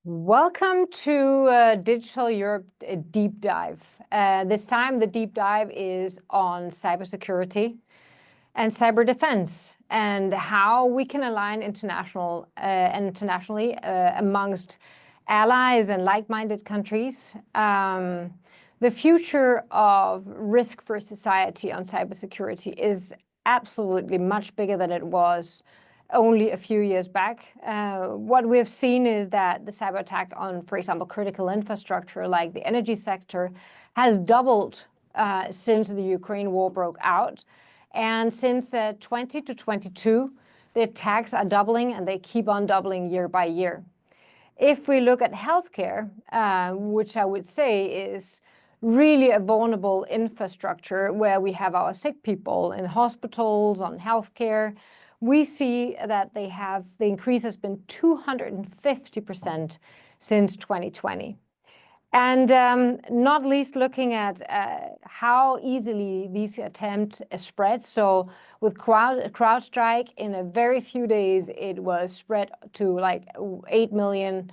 Welcome to Digital Europe Deep Dive. This time the deep dive is on cybersecurity and cyber defense and how we can align internationally amongst allies and like-minded countries. The future of risk for society on cybersecurity is absolutely much bigger than it was only a few years back. What we've seen is that the cyber attack on, for example, critical infrastructure like the energy sector has doubled since the Ukraine war broke out. And since 20 to 22, the attacks are doubling and they keep on doubling year by year. If we look at healthcare, which I would say is really a vulnerable infrastructure where we have our sick people in hospitals, on healthcare, we see that the increase has been 250% since 2020. And not least looking at how easily these attempts spread. So with CrowdStrike, in a very few days, it was spread to like 8 million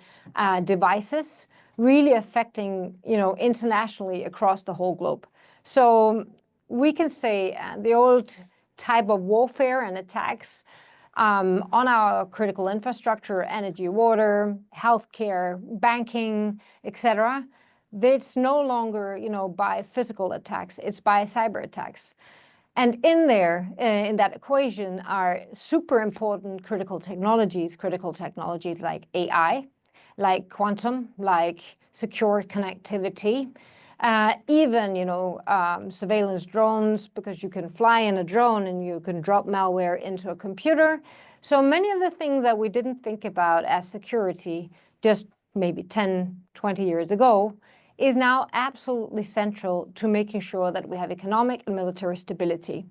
devices, really affecting, internationally across the whole globe. So we can say the old type of warfare and attacks on our critical infrastructure, energy, water, healthcare, banking, etc. It's no longer, by physical attacks, it's by cyber attacks. And in there, in that equation are super important critical technologies like AI, like quantum, like secure connectivity, even, surveillance drones, because you can fly in a drone and you can drop malware into a computer. So many of the things that we didn't think about as security just maybe 10, 20 years ago is now absolutely central to making sure that we have economic and military stability.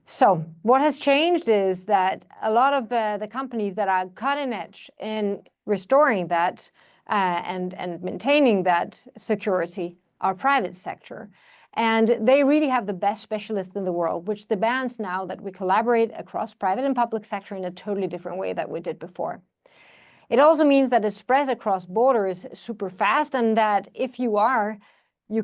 So what has changed is that a lot of the companies that are cutting edge in restoring that and maintaining that security are private sector. And they really have the best specialists in the world, which demands now that we collaborate across private and public sector in a totally different way than we did before. It also means that it spreads across borders super fast, and that if you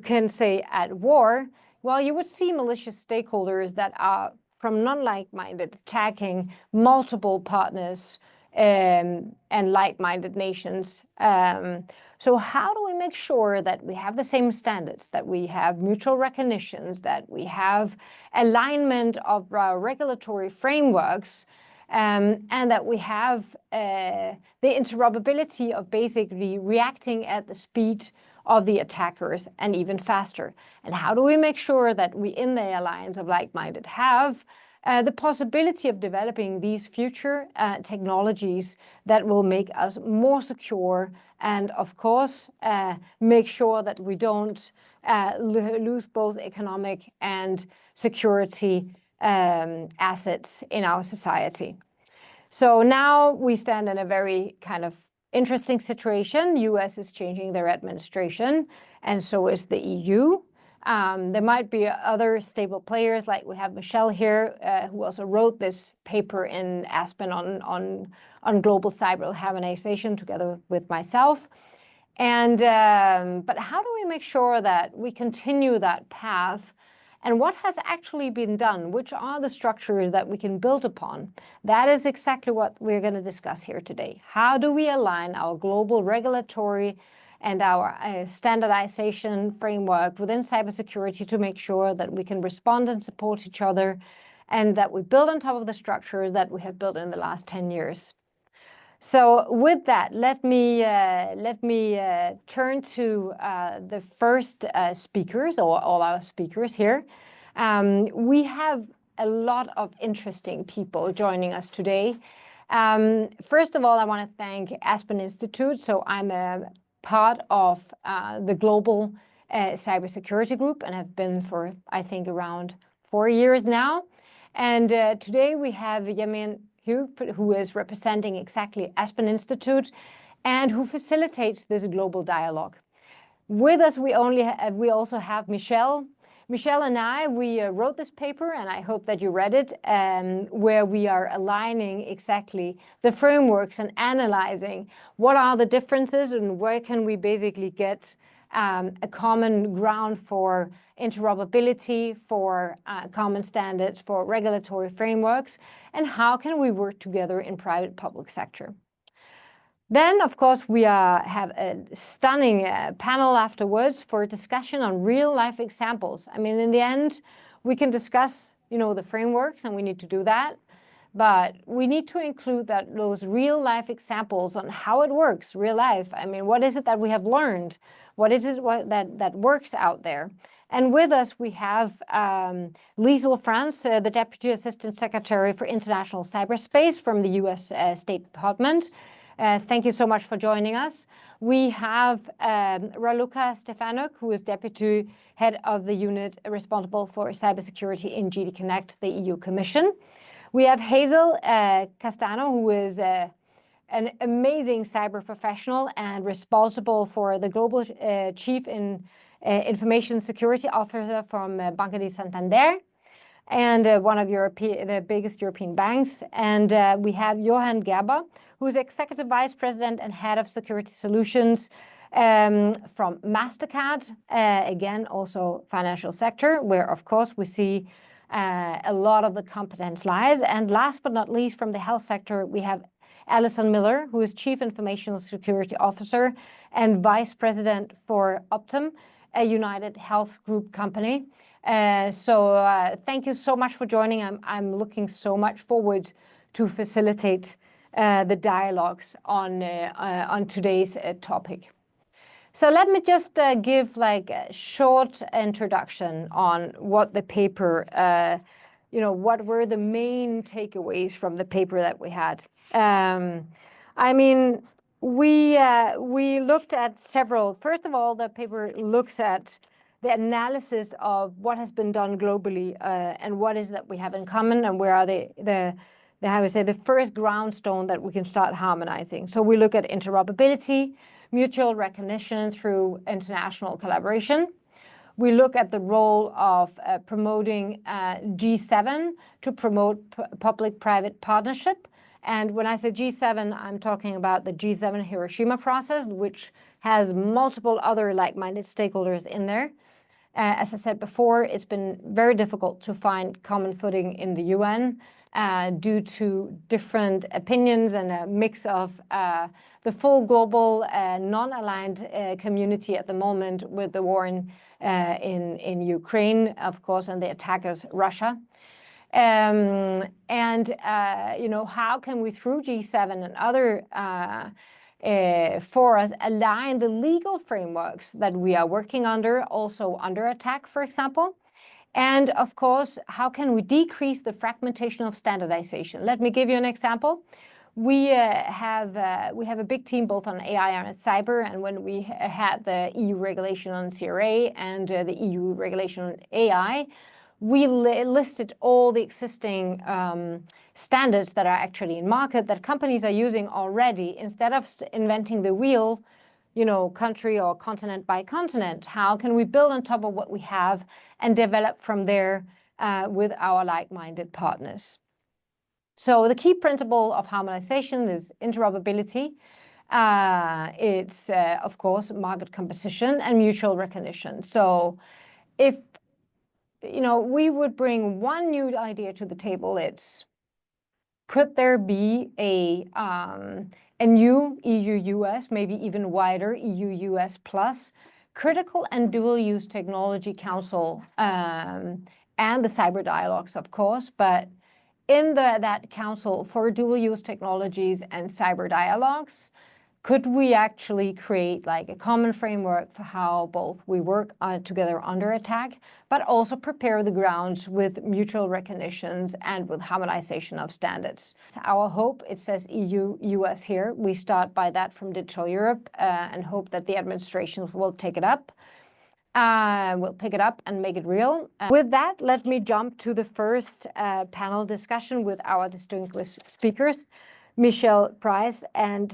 can say at war, well, you would see malicious stakeholders that are from non-like-minded attacking multiple partners and like-minded nations. So how do we make sure that we have the same standards, that we have mutual recognitions, that we have alignment of regulatory frameworks, and that we have the interoperability of basically reacting at the speed of the attackers and even faster? And how do we make sure that we in the alliance of like-minded have the possibility of developing these future technologies that will make us more secure and, of course, make sure that we don't lose both economic and security assets in our society. So now we stand in a very kind of interesting situation. US is changing their administration, and so is the EU. There might be other stable players, like we have Michelle here, who also wrote this paper in Aspen on global cyber harmonization together with myself. And but how do we make sure that we continue that path? And what has actually been done? Which are the structures that we can build upon? That is exactly what we're going to discuss here today. How do we align our global regulatory and our standardization framework within cybersecurity to make sure that we can respond and support each other, and that we build on top of the structures that we have built in the last 10 years? So with that, let me turn to the first speakers, or all our speakers here. We have a lot of interesting people joining us today. First of all, I want to thank Aspen Institute. So I'm a part of the Global Cybersecurity Group and have been for, I think, around 4 years now. And today we have Yameen Huq, who is representing exactly Aspen Institute and who facilitates this global dialogue. With us, we also have Michelle, Michelle and I, we wrote this paper, and I hope that you read it, where we are aligning exactly the frameworks and analyzing what are the differences and where can we basically get a common ground for interoperability, for common standards, for regulatory frameworks, and how can we work together in private public sector. Then, of course, we have a stunning panel afterwards for a discussion on real-life examples. I mean, in the end, we can discuss, the frameworks, and we need to do that. But we need to include those real-life examples on how it works, real life. I mean, what is it that we have learned? What is it that works out there? And with us, we have Liesl France, the Deputy Assistant Secretary for International Cyberspace from the US State Department. Thank you so much for joining us. We have Raluca Stefanuk, who is Deputy Head of the unit responsible for cybersecurity in GD Connect, the EU Commission. We have Hazel Castano, who is an amazing cyber professional and responsible for the Global Chief Information Security Officer from Banca di Santander, and one of the biggest European banks. And we have Johan Gerber, who is Executive Vice President and Head of Security Solutions from MasterCard, again, also financial sector, where, of course, we see a lot of the competence lies. And last but not least, from the health sector, we have Alison Miller, who is Chief Information Security Officer and Vice President for Optum, a United Health Group company. So thank you so much for joining. I'm looking so much forward to facilitate the dialogues on today's topic. So let me just give like a short introduction on what the paper, what were the main takeaways from the paper that we had. I mean, we looked at several. First of all, the paper looks at the analysis of what has been done globally and what is that we have in common, and where are the first groundstone that we can start harmonizing. So we look at interoperability, mutual recognition through international collaboration. We look at the role of promoting G7 to promote public-private partnership. And when I say G7, I'm talking about the G7 Hiroshima process, which has multiple other like-minded stakeholders in there. As I said before, it's been very difficult to find common footing in the UN due to different opinions and a mix of the full global non-aligned community at the moment with the war in Ukraine, of course, and the attackers, Russia. How can we, through G7 and other forums, align the legal frameworks that we are working under, also under attack, for example? And of course, how can we decrease the fragmentation of standardization? Let me give you an example. We have a big team both on AI and cyber, and when we had the EU regulation on CRA and the EU regulation on AI, we listed all the existing standards that are actually in market that companies are using already. Instead of inventing the wheel, country or continent by continent, how can we build on top of what we have and develop from there with our like-minded partners? So the key principle of harmonization is interoperability. It's, of course, market composition and mutual recognition. So if we would bring one new idea to the table, could there be a new EU-US, maybe even wider EU-US plus critical and dual-use technology council and the cyber dialogues, of course, but in that council for dual-use technologies and cyber dialogues, could we actually create like a common framework for how both we work together under attack, but also prepare the grounds with mutual recognitions and with harmonization of standards? It's our hope. It says EU-US here. We start by that from Digital Europe and hope that the administrations will take it up. We'll pick it up and make it real. With that, let me jump to the first panel discussion with our distinguished speakers. Michelle Price,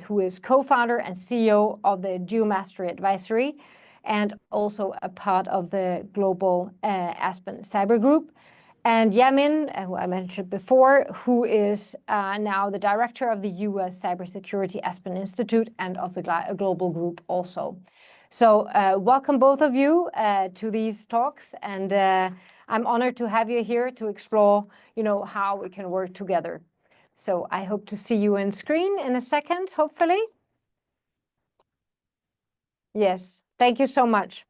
who is co-founder and CEO of the Geomastery Advisory, and also a part of the global Aspen Cyber Group. And Yameen, who I mentioned before, who is now the director of the US Cybersecurity Aspen Institute and of the global group also. So welcome both of you to these talks, and I'm honored to have you here to explore, how we can work together. So I hope to see you on screen in a second, hopefully. Yes, thank you so much.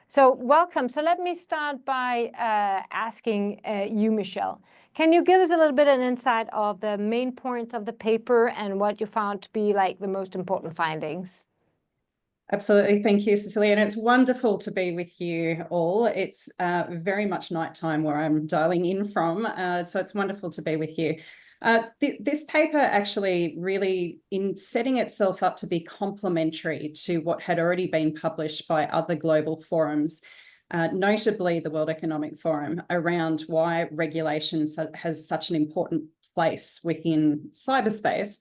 So welcome. So let me start by asking you, Michelle. Can you give us a little bit of an insight of the main points of the paper and what you found to be like the most important findings? Absolutely. Thank you, Cecilia. And it's wonderful to be with you all. It's very much nighttime where I'm dialing in from. So it's wonderful to be with you. This paper actually really, in setting itself up to be complementary to what had already been published by other global forums, notably the World Economic Forum, around why regulation has such an important place within cyberspace,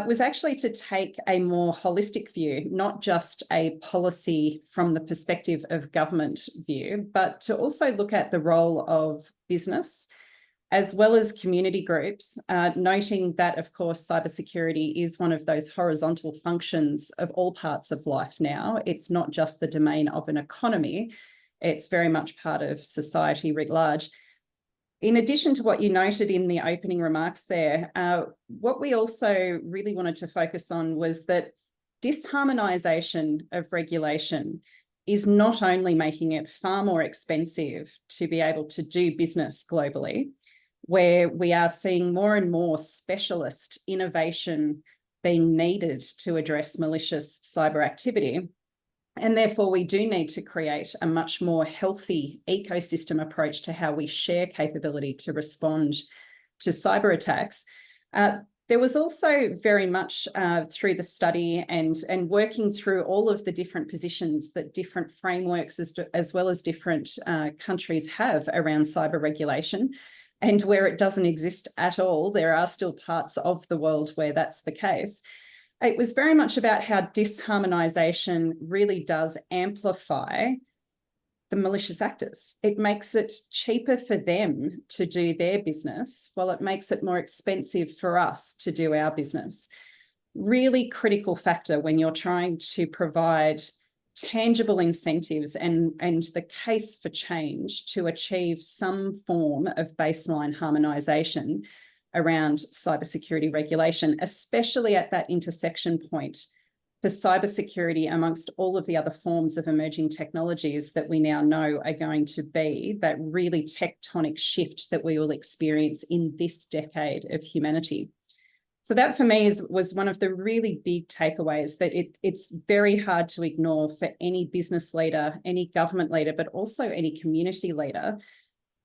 was actually to take a more holistic view, not just a policy from the perspective of government view, but to also look at the role of business as well as community groups, noting that, of course, cybersecurity is one of those horizontal functions of all parts of life now. It's not just the domain of an economy, it's very much part of society writ large. In addition to what you noted in the opening remarks there, what we also really wanted to focus on was that disharmonization of regulation is not only making it far more expensive to be able to do business globally, where we are seeing more and more specialist innovation being needed to address malicious cyber activity. And therefore, we do need to create a much more healthy ecosystem approach to how we share capability to respond to cyber attacks. There was also very much through the study and working through all of the different positions that different frameworks as well as different countries have around cyber regulation. And where it doesn't exist at all, there are still parts of the world where that's the case. It was very much about how disharmonization really does amplify the malicious actors. It makes it cheaper for them to do their business, while it makes it more expensive for us to do our business. Really critical factor when you're trying to provide tangible incentives and the case for change to achieve some form of baseline harmonization around cybersecurity regulation, especially at that intersection point for cybersecurity amongst all of the other forms of emerging technologies that we now know are going to be that really tectonic shift that we will experience in this decade of humanity. So that for me was one of the really big takeaways, that it's very hard to ignore for any business leader, any government leader, but also any community leader,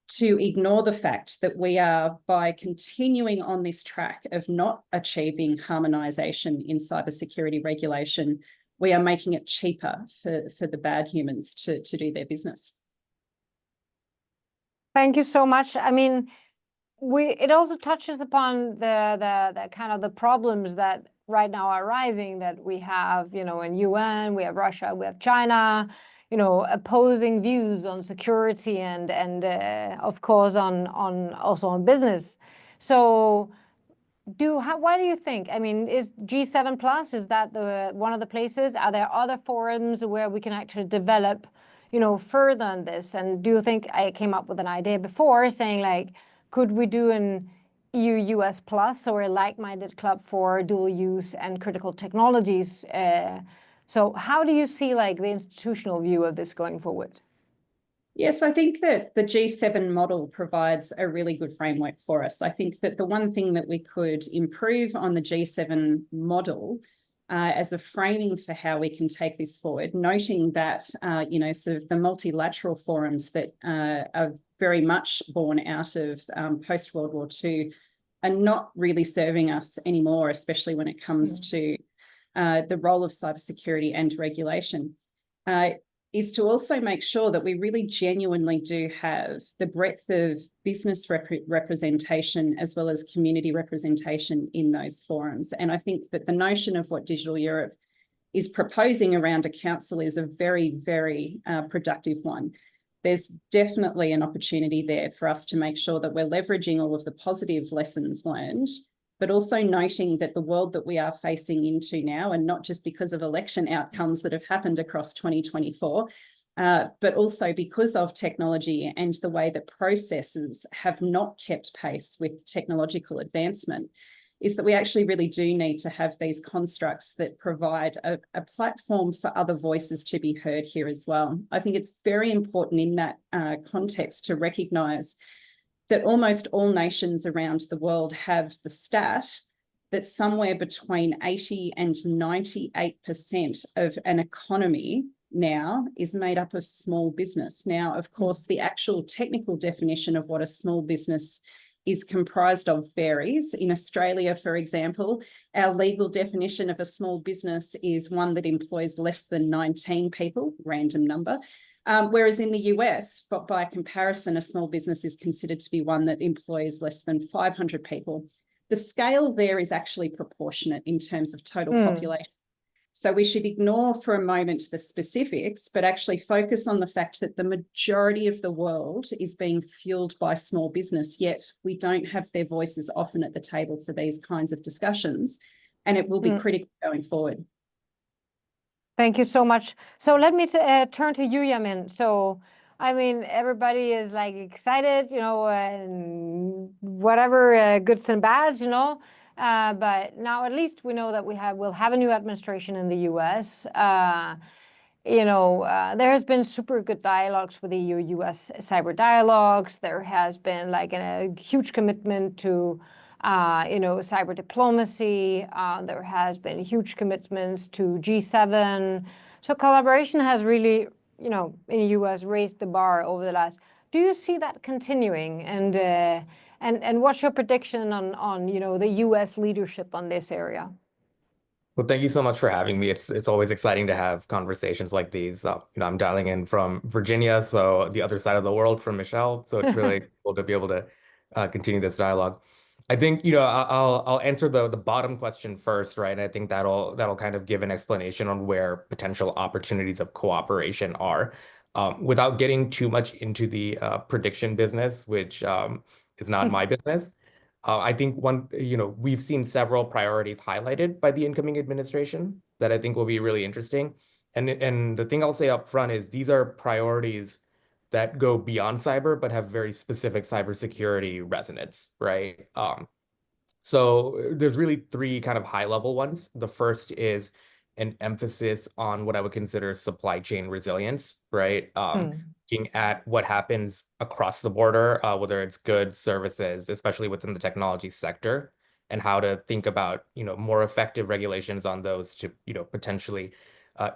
to ignore the fact that we are, by continuing on this track of not achieving harmonization in cybersecurity regulation, we are making it cheaper for the bad humans to do their business. Thank you so much. I mean, it also touches upon the kind of the problems that right now are rising, that we have, in UN, we have Russia, we have China, opposing views on security and of course also on business. So why do you think? I mean, is G7 plus, is that one of the places? Are there other forums where we can actually develop, further on this? And do you think, I came up with an idea before saying, like, could we do an EU-US plus, or a like-minded club for dual use and critical technologies? So how do you see like the institutional view of this going forward? Yes, I think that the G7 model provides a really good framework for us. I think that the one thing that we could improve on the G7 model as a framing for how we can take this forward, noting that, sort of the multilateral forums that are very much born out of post-World War II are not really serving us anymore, especially when it comes to the role of cybersecurity and regulation, is to also make sure that we really genuinely do have the breadth of business representation as well as community representation in those forums. And I think that the notion of what Digital Europe is proposing around a council is a very, very productive one. There's definitely an opportunity there for us to make sure that we're leveraging all of the positive lessons learned, but also noting that the world that we are facing into now, and not just because of election outcomes that have happened across 2024, but also because of technology and the way that processes have not kept pace with technological advancement, is that we actually really do need to have these constructs that provide a platform for other voices to be heard here as well. I think it's very important in that context to recognise that almost all nations around the world have the stat that somewhere between 80 and 98% of an economy now is made up of small business. Now, of course, the actual technical definition of what a small business is comprised of varies. In Australia, for example, our legal definition of a small business is one that employs less than 19 people, random number. Whereas in the US, but by comparison, a small business is considered to be one that employs less than 500 people. The scale there is actually proportionate in terms of total population. So we should ignore for a moment the specifics, but actually focus on the fact that the majority of the world is being fueled by small business, yet we don't have their voices often at the table for these kinds of discussions, and it will be critical going forward. Thank you so much. So let me turn to you, Yameen. So, I mean, everybody is like excited, you know, and whatever, goods and bads, you know. But now at least we know that we'll have a new administration in the US. You know, there has been super good dialogues with the EU-US cyber dialogues. There has been like a huge commitment to you know, cyber diplomacy. There has been huge commitments to G7. So collaboration has really, you know, in the US raised the bar over the last. Do you see that continuing? And what's your prediction on you know, the US leadership on this area? Well, thank you so much for having me. It's always exciting to have conversations like these. You know, I'm dialing in from Virginia, so the other side of the world from Michelle. So it's really cool to be able to continue this dialogue. I think, you know, I'll answer the bottom question first, right? And I think that'll kind of give an explanation on where potential opportunities of cooperation are, without getting too much into the prediction business, which is not my business. I think you know, we've seen several priorities highlighted by the incoming administration that I think will be really interesting. And the thing I'll say up front is these are priorities that go beyond cyber, but have very specific cybersecurity resonance, right? So there's really three kind of high-level ones. The first is an emphasis on what I would consider supply chain resilience, right? Looking at what happens across the border, whether it's goods, services, especially within the technology sector, and how to think about, you know, more effective regulations on those to, you know, potentially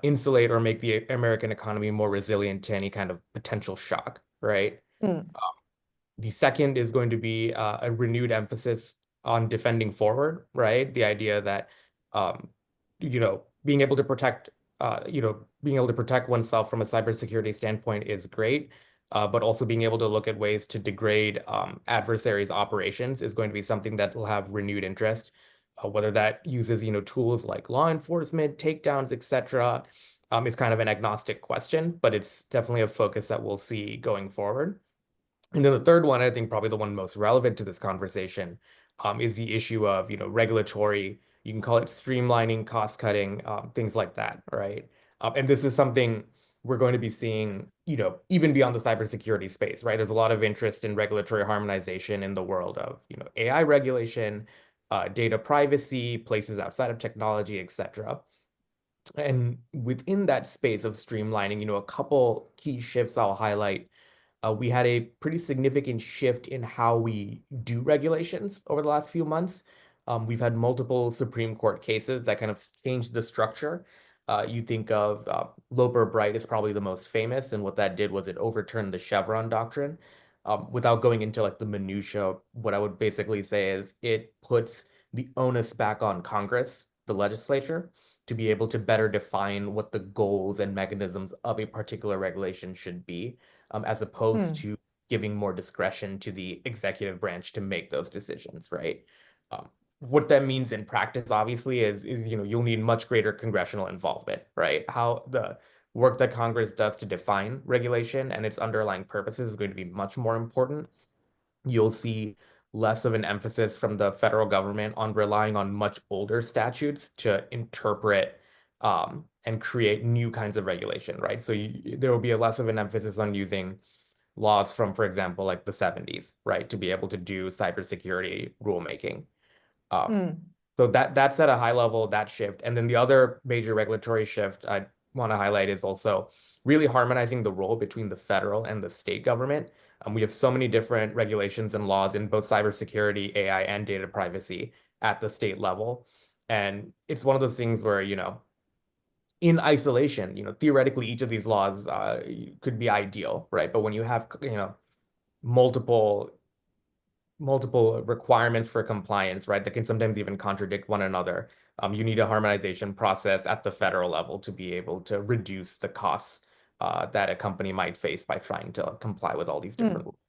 insulate or make the American economy more resilient to any kind of potential shock, right? The second is going to be a renewed emphasis on defending forward, right? The idea that, you know, being able to protect, being able to protect oneself from a cybersecurity standpoint is great, but also being able to look at ways to degrade adversaries' operations is going to be something that will have renewed interest, whether that uses, you know, tools like law enforcement, takedowns, etc. Is kind of an agnostic question, but it's definitely a focus that we'll see going forward. And then the third one, I think probably the one most relevant to this conversation, is the issue of, you know, regulatory, you can call it streamlining, cost cutting, things like that, right? And this is something we're going to be seeing, you know, even beyond the cybersecurity space, right? There's a lot of interest in regulatory harmonization in the world of, you know, AI regulation, data privacy, places outside of technology, etc. And within that space of streamlining, you know, a couple key shifts I'll highlight. We had a pretty significant shift in how we do regulations over the last few months. We've had multiple Supreme Court cases that kind of changed the structure. You think of Loper Bright is probably the most famous, and what that did was it overturned the Chevron doctrine. Without going into like the minutia, what I would basically say is it puts the onus back on Congress, the legislature, to be able to better define what the goals and mechanisms of a particular regulation should be, as opposed to giving more discretion to the executive branch to make those decisions, right? what that means in practice, obviously, is you'll need much greater congressional involvement, right? How the work that Congress does to define regulation and its underlying purposes is going to be much more important. You'll see less of an emphasis from the federal government on relying on much older statutes to interpret and create new kinds of regulation, right? So there will be a less of an emphasis on using laws from, for example, like the 70s, right, to be able to do cybersecurity rulemaking. So that's at a high level, that shift. And then the other major regulatory shift I want to highlight is also really harmonizing the role between the federal and the state government. We have so many different regulations and laws in both cybersecurity, AI, and data privacy at the state level. And it's one of those things where, in isolation, theoretically, each of these laws could be ideal, right? But when you have, multiple requirements for compliance, right, that can sometimes even contradict one another. You need a harmonization process at the federal level to be able to reduce the costs that a company might face by trying to comply with all these different rules.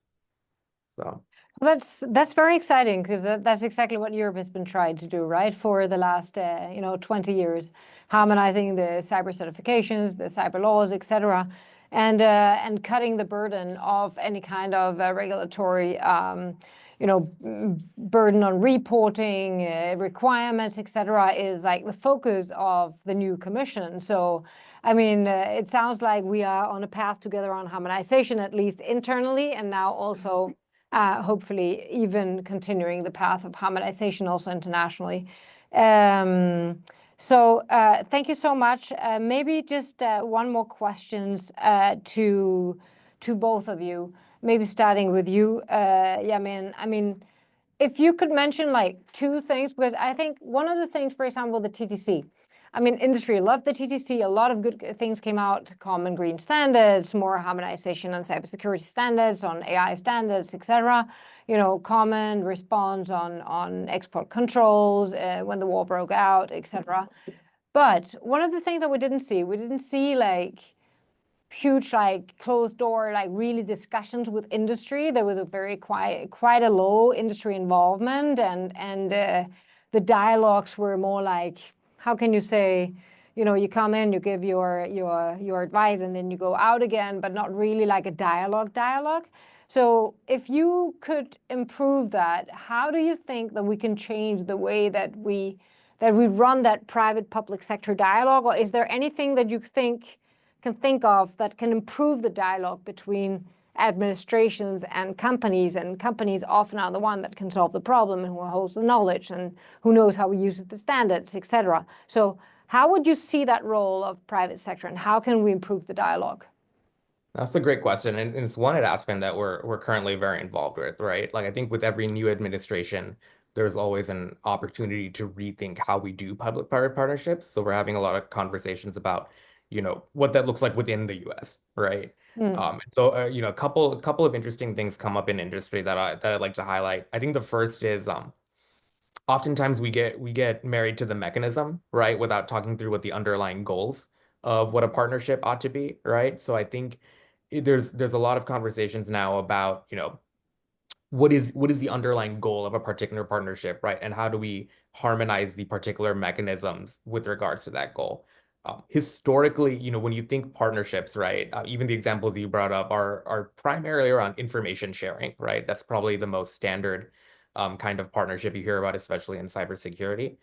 So that's very exciting, because that's exactly what Europe has been trying to do, right, for the last 20 years, harmonizing the cyber certifications, the cyber laws, etc., and cutting the burden of any kind of regulatory burden on reporting, requirements, etc., is like the focus of the new commission. So, I mean, it sounds like we are on a path together on harmonization, at least internally, and now also hopefully even continuing the path of harmonization also internationally. So thank you so much. Maybe just one more questions to both of you. Maybe starting with you, Yameen. I mean, if you could mention like two things, because I think one of the things, for example, the TTC. I mean, industry loved the TTC. A lot of good things came out: common green standards, more harmonization on cybersecurity standards, on AI standards, etc. Common response on export controls when the war broke out, etc. But one of the things that we didn't see like huge, like closed door, like really discussions with industry. There was a very quite a low industry involvement, and the dialogues were more like, how can you say, you come in, you give your advice, and then you go out again, but not really like a dialogue. So if you could improve that, how do you think that we can change the way that we run that private-public sector dialogue? Or is there anything that you can think of that can improve the dialogue between administrations and companies often are the one that can solve the problem and who holds the knowledge and who knows how we use the standards, etc. So how would you see that role of private sector, and how can we improve the dialogue? that's a great question, and it's one at Aspen that we're currently very involved with, right? Like I think with every new administration, there's always an opportunity to rethink how we do public-private partnerships. So we're having a lot of conversations about, what that looks like within the U.S., right? So a couple of interesting things come up in industry that I'd like to highlight. I think the first is oftentimes we get married to the mechanism, right, without talking through what the underlying goals of what a partnership ought to be, right? So I think there's a lot of conversations now about, what is the underlying goal of a particular partnership, right? And how do we harmonize the particular mechanisms with regards to that goal? Historically, when you think partnerships, right, even the examples you brought up are primarily around information sharing, right? That's probably the most standard kind of partnership you hear about, especially in cybersecurity.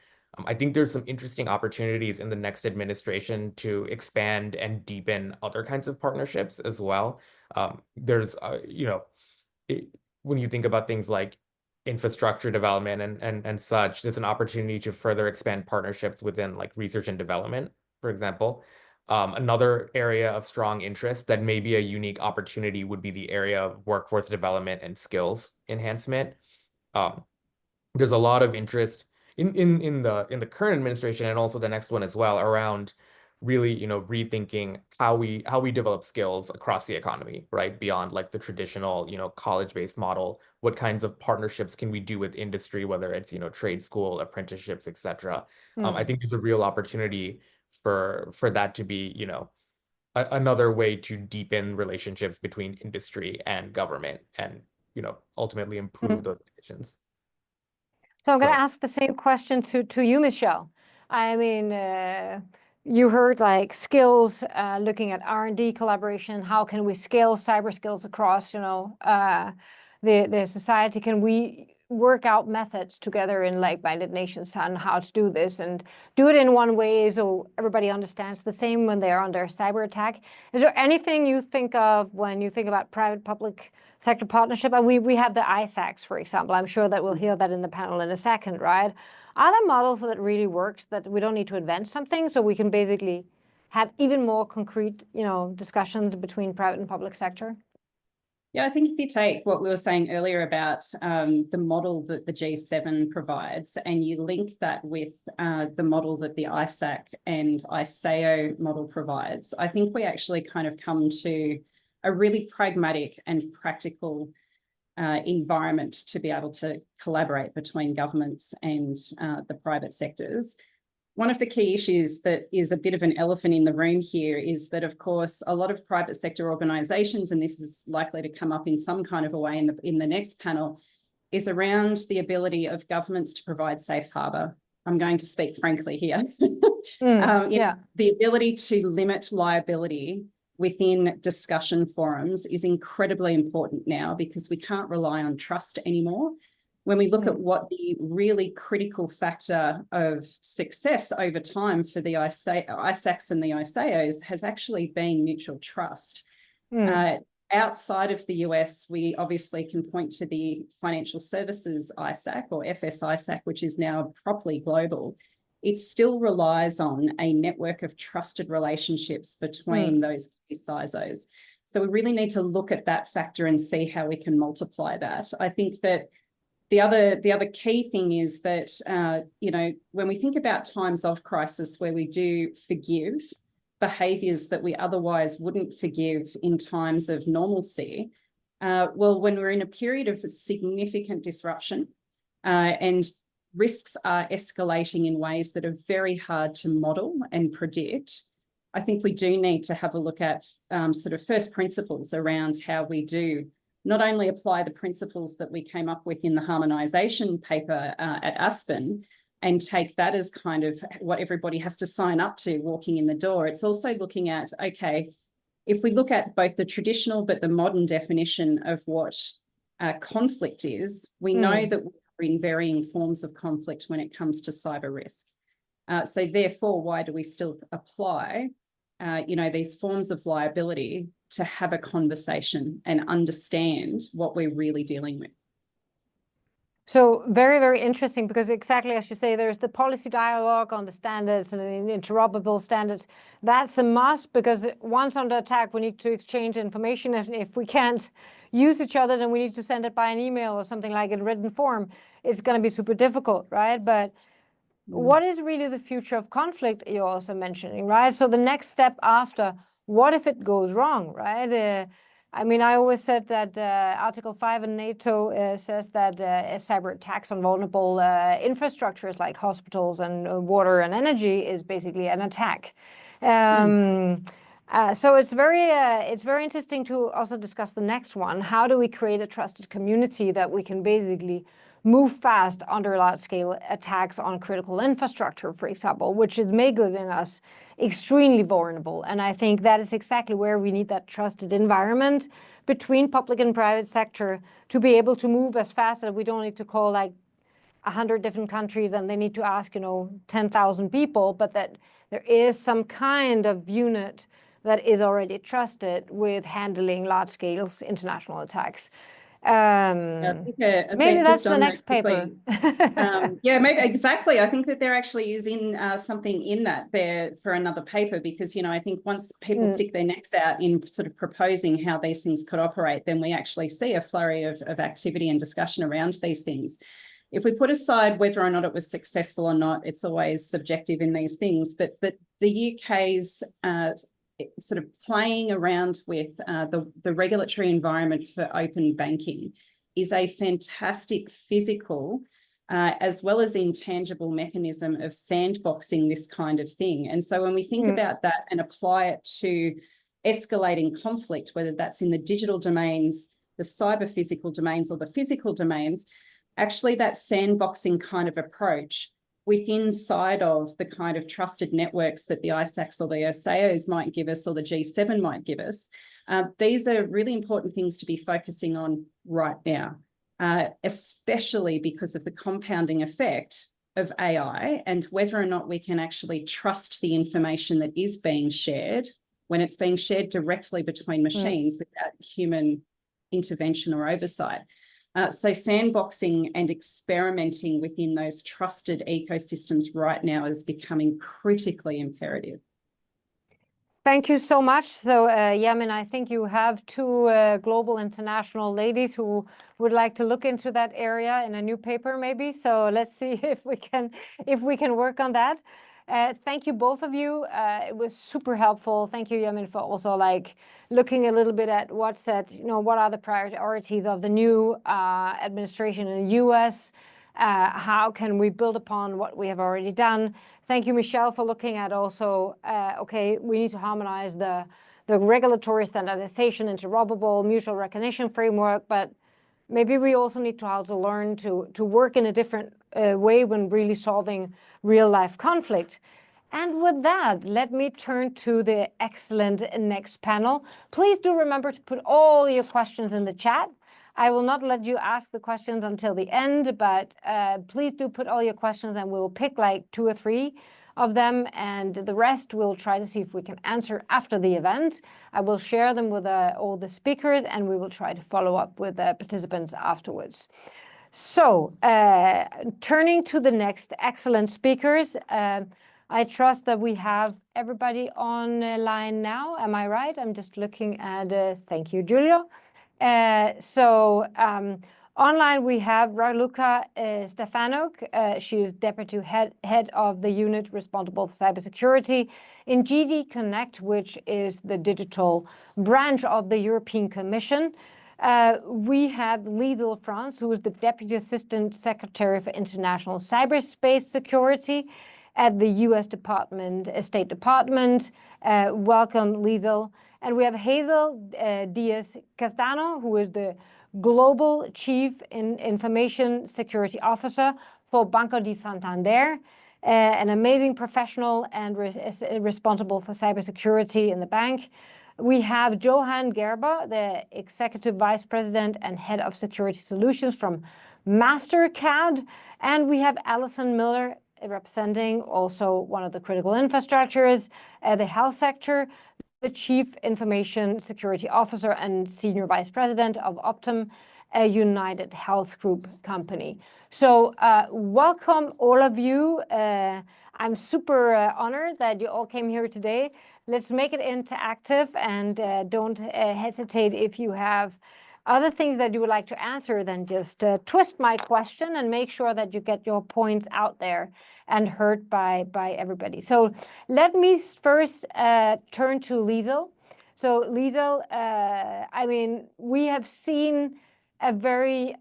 I think there's some interesting opportunities in the next administration to expand and deepen other kinds of partnerships as well. There's, when you think about things like infrastructure development and such, there's an opportunity to further expand partnerships within like research and development, for example. Another area of strong interest that may be a unique opportunity would be the area of workforce development and skills enhancement. There's a lot of interest in the current administration and also the next one as well around really, rethinking how we develop skills across the economy, right? Beyond like the traditional, college-based model. What kinds of partnerships can we do with industry, whether it's, trade school, apprenticeships, etc. I think there's a real opportunity for that to be, another way to deepen relationships between industry and government and, ultimately improve those conditions. So I'm going to ask the same question to you, Michelle. I mean, you heard like skills, looking at R&D collaboration. How can we scale cyber skills across, the society? Can we work out methods together in like-minded nations on how to do this and do it in one way so everybody understands the same when they're under cyber attack? Is there anything you think of when you think about private-public sector partnership? And we have the ISACs, for example. I'm sure that we'll hear that in the panel in a second, right? Are there models that really works that we don't need to invent something, so we can basically have even more concrete, discussions between private and public sector? Yeah, I think if you take what we were saying earlier about the model that the G7 provides, and you link that with the model that the ISAC and ISAO model provides, I think we actually kind of come to a really pragmatic and practical environment to be able to collaborate between governments and the private sectors. One of the key issues that is a bit of an elephant in the room here is that, of course, a lot of private sector organisations, and this is likely to come up in some kind of a way in the next panel, is around the ability of governments to provide safe harbour. I'm going to speak frankly here. The ability to limit liability within discussion forums is incredibly important now, because we can't rely on trust anymore. When we look at what the really critical factor of success over time for the ISACs and the ISAOs has actually been mutual trust. Outside of the US, we obviously can point to the Financial Services ISAC, or FS ISAC, which is now properly global. It still relies on a network of trusted relationships between those key CISOs. So we really need to look at that factor and see how we can multiply that. I think that the other key thing is that, when we think about times of crisis where we do forgive behaviours that we otherwise wouldn't forgive in times of normalcy, well, when we're in a period of significant disruption and risks are escalating in ways that are very hard to model and predict, I think we do need to have a look at sort of first principles around how we do not only apply the principles that we came up with in the harmonization paper at Aspen and take that as kind of what everybody has to sign up to walking in the door. It's also looking at, okay, if we look at both the traditional but the modern definition of what conflict is, we know that we're in varying forms of conflict when it comes to cyber risk. So therefore, why do we still apply these forms of liability to have a conversation and understand what we're really dealing with? So very, very interesting, because exactly as you say, there's the policy dialogue on the standards and the interoperable standards. That's a must, because once under attack, we need to exchange information. And if we can't use each other, then we need to send it by an email or something like in written form. It's going to be super difficult, right? But what is really the future of conflict you're also mentioning, right? So the next step after, what if it goes wrong, right? I always said that Article 5 in NATO says that cyber attacks on vulnerable infrastructures like hospitals and water and energy is basically an attack. So it's very interesting to also discuss the next one. How do we create a trusted community that we can basically move fast under large-scale attacks on critical infrastructure, for example, which is making us extremely vulnerable. And I think that is exactly where we need that trusted environment between public and private sector to be able to move as fast as we don't need to call like 100 different countries and they need to ask, 10,000 people, but that there is some kind of unit that is already trusted with handling large-scale international attacks. Maybe that's the next paper. Maybe exactly. I think that there actually is something in that there for another paper, because I think once people stick their necks out in sort of proposing how these things could operate, then we actually see a flurry of activity and discussion around these things. If we put aside whether or not it was successful or not, it's always subjective in these things, but the UK's sort of playing around with the regulatory environment for open banking is a fantastic physical as well as intangible mechanism of sandboxing this kind of thing. And so when we think about that and apply it to escalating conflict, whether that's in the digital domains, the cyber physical domains, or the physical domains, actually that sandboxing kind of approach within inside of the kind of trusted networks that the ISACs or the OSAOs might give us or the G7 might give us. These are really important things to be focusing on right now, especially because of the compounding effect of AI and whether or not we can actually trust the information that is being shared when it's being shared directly between machines without human intervention or oversight. So sandboxing and experimenting within those trusted ecosystems right now is becoming critically imperative. Thank you so much. So, Yameen, I think you have two global international ladies who would like to look into that area in a new paper, maybe. So let's see if we can work on that. Thank you, both of you. It was super helpful. Thank you, Yameen, for also looking a little bit at what are the priorities of the new administration in the US. How can we build upon what we have already done? Thank you, Michelle, for looking at also, okay, we need to harmonize the regulatory standardization, interoperable, mutual recognition framework, but maybe we also need to learn to work in a different way when really solving real-life conflict. And with that, let me turn to the excellent next panel. Please do remember to put all your questions in the chat. I will not let you ask the questions until the end, but please do put all your questions and we'll pick like 2 or 3 of them, and the rest we'll try to see if we can answer after the event. I will share them with all the speakers, and we will try to follow up with the participants afterwards. So turning to the next excellent speakers, I trust that we have everybody online now. Am I right? I'm just looking at, thank you, Julia. Online we have Raluca Stefanok. She is Deputy Head of the unit responsible for cybersecurity in GD Connect, which is the digital branch of the European Commission. We have Liesel France, who is the Deputy Assistant Secretary for International Cyberspace Security at the US State Department. Welcome, Liesel. And we have Hazel Diaz-Castano, who is the Global Chief Information Security Officer for Banco de Santander, an amazing professional and responsible for cybersecurity in the bank. We have Johan Gerber, the Executive Vice President and Head of Security Solutions from MasterCAD. And we have Alison Miller, representing also one of the critical infrastructures, the health sector, the Chief Information Security Officer and Senior Vice President of Optum, a United Health Group company. So welcome all of you. I'm super honored that you all came here today. Let's make it interactive, and don't hesitate if you have other things that you would like to answer, then just twist my question and make sure that you get your points out there and heard by everybody. So let me first turn to Liesel. So Liesel, I mean, we have seen a very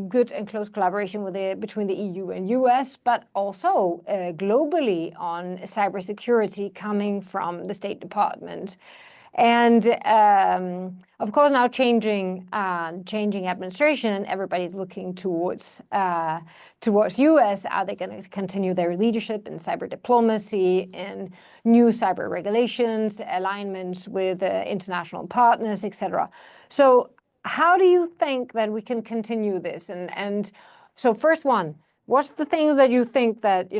good and close collaboration between the EU and US, but also globally on cybersecurity coming from the State Department. And of course, now changing administration, and everybody's looking towards US. Are they going to continue their leadership in cyber diplomacy, in new cyber regulations, alignments with international partners, etc.? So how do you think that we can continue this? And so first one, what's the things that you think that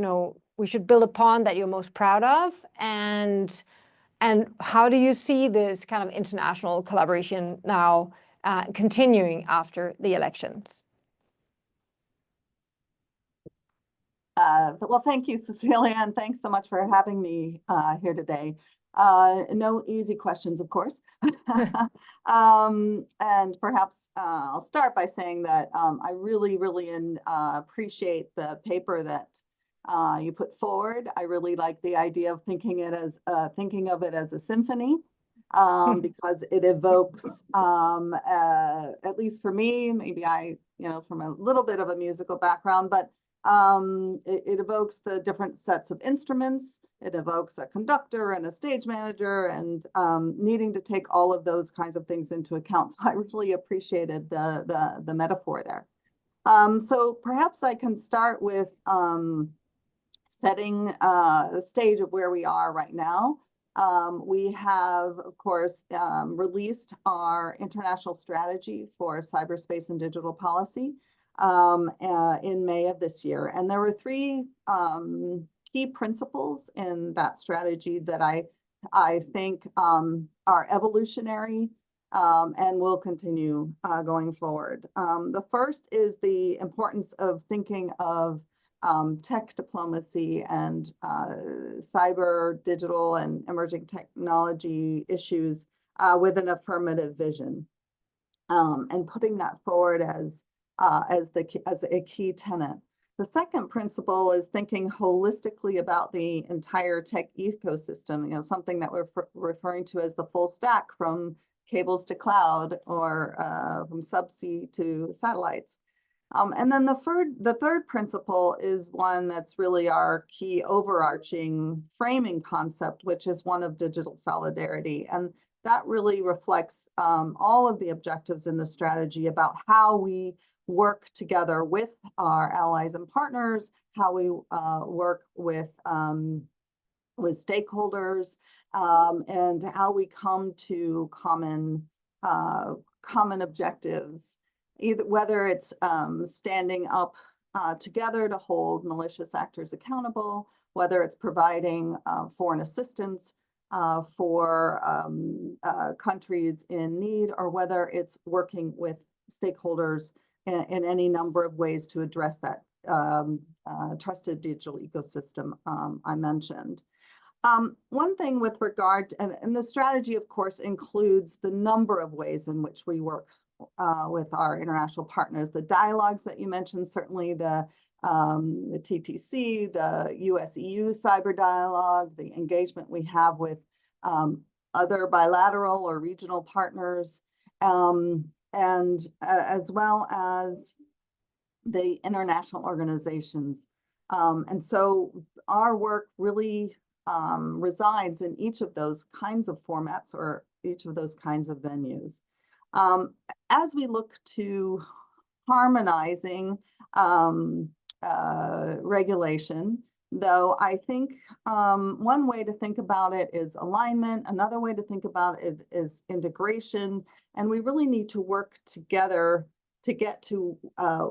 we should build upon, that you're most proud of, and how do you see this kind of international collaboration now continuing after the elections? Well, thank you, Cecilia, and thanks so much for having me here today. No easy questions, of course. And perhaps I'll start by saying that I really appreciate the paper that you put forward. I really like the idea of thinking of it as a symphony, because it evokes, at least for me, maybe I, from a little bit of a musical background, but it evokes the different sets of instruments. It evokes a conductor and a stage manager, and needing to take all of those kinds of things into account. So I really appreciated the metaphor there. So perhaps I can start with setting the stage of where we are right now. We have, of course, released our international strategy for cyberspace and digital policy in May of this year. And there were three key principles in that strategy that I think are evolutionary and will continue going forward. The first is the importance of thinking of tech diplomacy and cyber, digital, and emerging technology issues with an affirmative vision, and putting that forward as a key tenet. The second principle is thinking holistically about the entire tech ecosystem, you know, something that we're referring to as the full stack, from cables to cloud, or from subsea to satellites. And then the third principle is one that's really our key overarching framing concept, which is one of digital solidarity. And that really reflects all of the objectives in the strategy about how we work together with our allies and partners, how we work with stakeholders, and how we come to common objectives, whether it's standing up together to hold malicious actors accountable, whether it's providing foreign assistance for countries in need, or whether it's working with stakeholders in any number of ways to address that trusted digital ecosystem I mentioned. One thing with regard, and the strategy, of course, includes the number of ways in which we work with our international partners. The dialogues that you mentioned, certainly the TTC, the US-EU cyber dialogue, the engagement we have with other bilateral or regional partners, and as well as the international organizations. And so our work really resides in each of those kinds of formats, or each of those kinds of venues. As we look to harmonizing regulation, though, I think one way to think about it is alignment. Another way to think about it is integration. And we really need to work together to get to